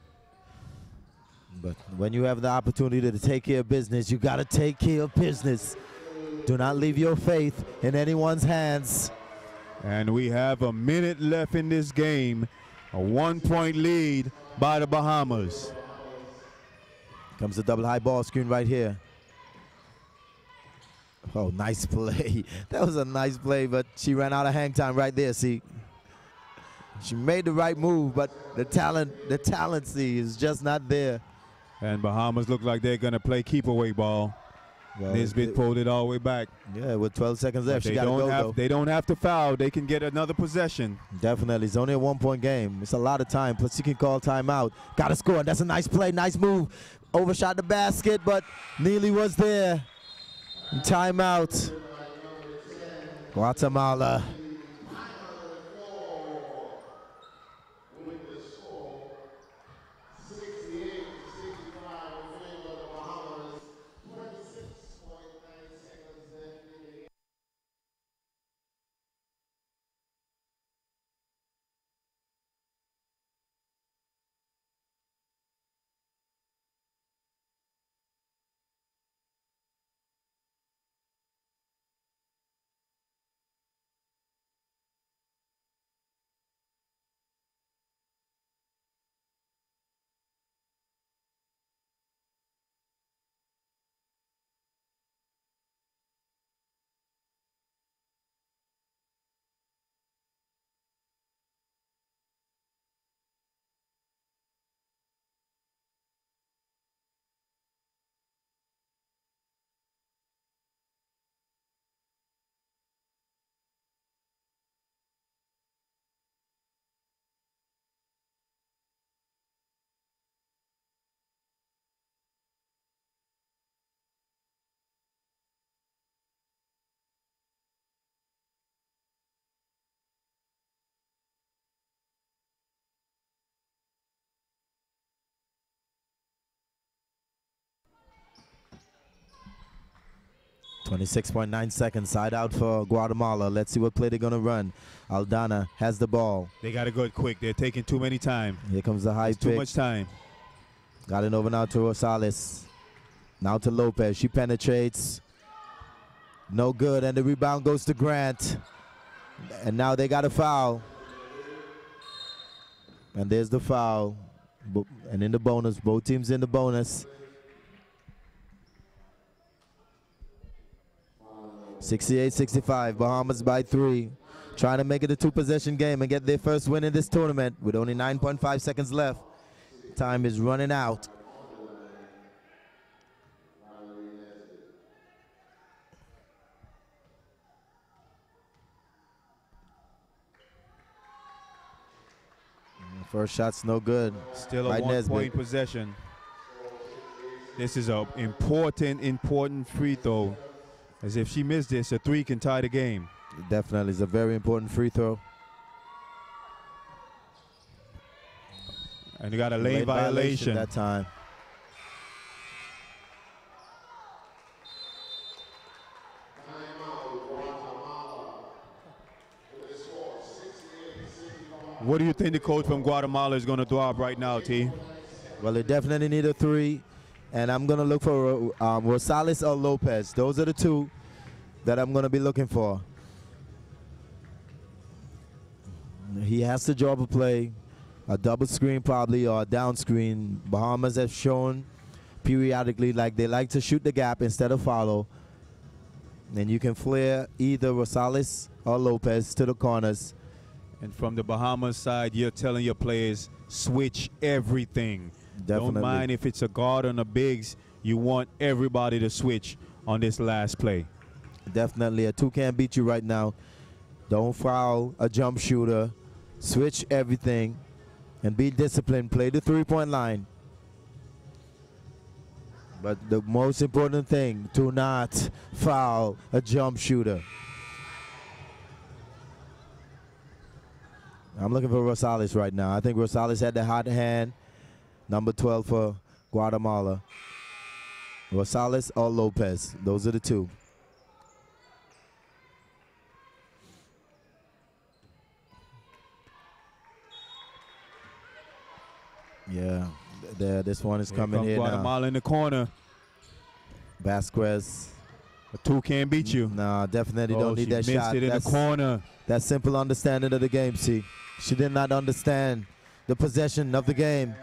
But when you have the opportunity to take care of business, you got to take care of business. Do not leave your faith in anyone's hands. And we have a minute left in this game. A 1-point lead by the Bahamas. Comes the double high ball screen right here. Oh, nice play. That was a nice play, but she ran out of hang time right there, see. She made the right move, but the talent, see, is just not there. And Bahamas look like they're going to play keep away ball. Well, Nesbitt pulled it all the way back. Yeah, with 12 seconds left, she got to go, though. They don't have to foul. They can get another possession. Definitely. It's only a 1-point game. It's a lot of time. Plus, you can call timeout. Got to score. And that's a nice play. Nice move. Overshot the basket, but Neely was there. And timeout. Guatemala. 26.9 seconds, side out for Guatemala. Let's see what play they're gonna run. Aldana has the ball. They got to go quick. They're taking too many time. Here comes the high pick. Too much time. Got it over now to Rosales. Now to Lopez. She penetrates. No good, and the rebound goes to Grant. And now they got a foul. And there's the foul. And in the bonus, both teams in the bonus. 68-65, Bahamas by 3. Trying to make it a 2-possession game and get their first win in this tournament with only 9.5 seconds left. Time is running out. First shot's no good. Still a one-point possession. This is an important free throw. As if she missed this, a 3 can tie the game. It definitely is a very important free throw. And you got a lane violation that time. What do you think the coach from Guatemala is going to drop right now, T? Well, they definitely need a 3. And I'm going to look for Rosales or Lopez. Those are the 2 that I'm going to be looking for. He has to draw up a play, a double screen probably, or a down screen. Bahamas have shown periodically like they like to shoot the gap instead of follow. And you can flare either Rosales or Lopez to the corners. And from the Bahamas side, you're telling your players, switch everything. Definitely. Don't mind if it's a guard on the bigs. You want everybody to switch on this last play. Definitely. A 2 can't beat you right now. Don't foul a jump shooter. Switch everything and be disciplined. Play the 3-point line. But the most important thing, do not foul a jump shooter. I'm looking for Rosales right now. I think Rosales had the hot hand. Number 12 for Guatemala. Rosales or Lopez. Those are the 2. Yeah, this one is coming here now. Guatemala in the corner. Vasquez. A 2 can't beat you. Nah, definitely don't need that shot. She missed it in the corner. That's simple understanding of the game, see. She did not understand the possession of the game.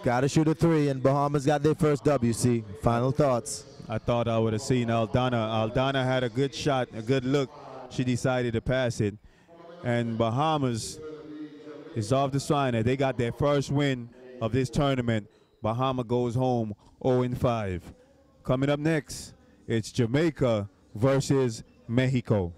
Got to shoot a 3, and Bahamas got their first W, see. Final thoughts. I thought I would have seen Aldana. Aldana had a good shot, a good look. She decided to pass it. And Bahamas is off the sign that they got their first win of this tournament. Bahamas goes home 0-5. Coming up next, it's Jamaica versus Mexico.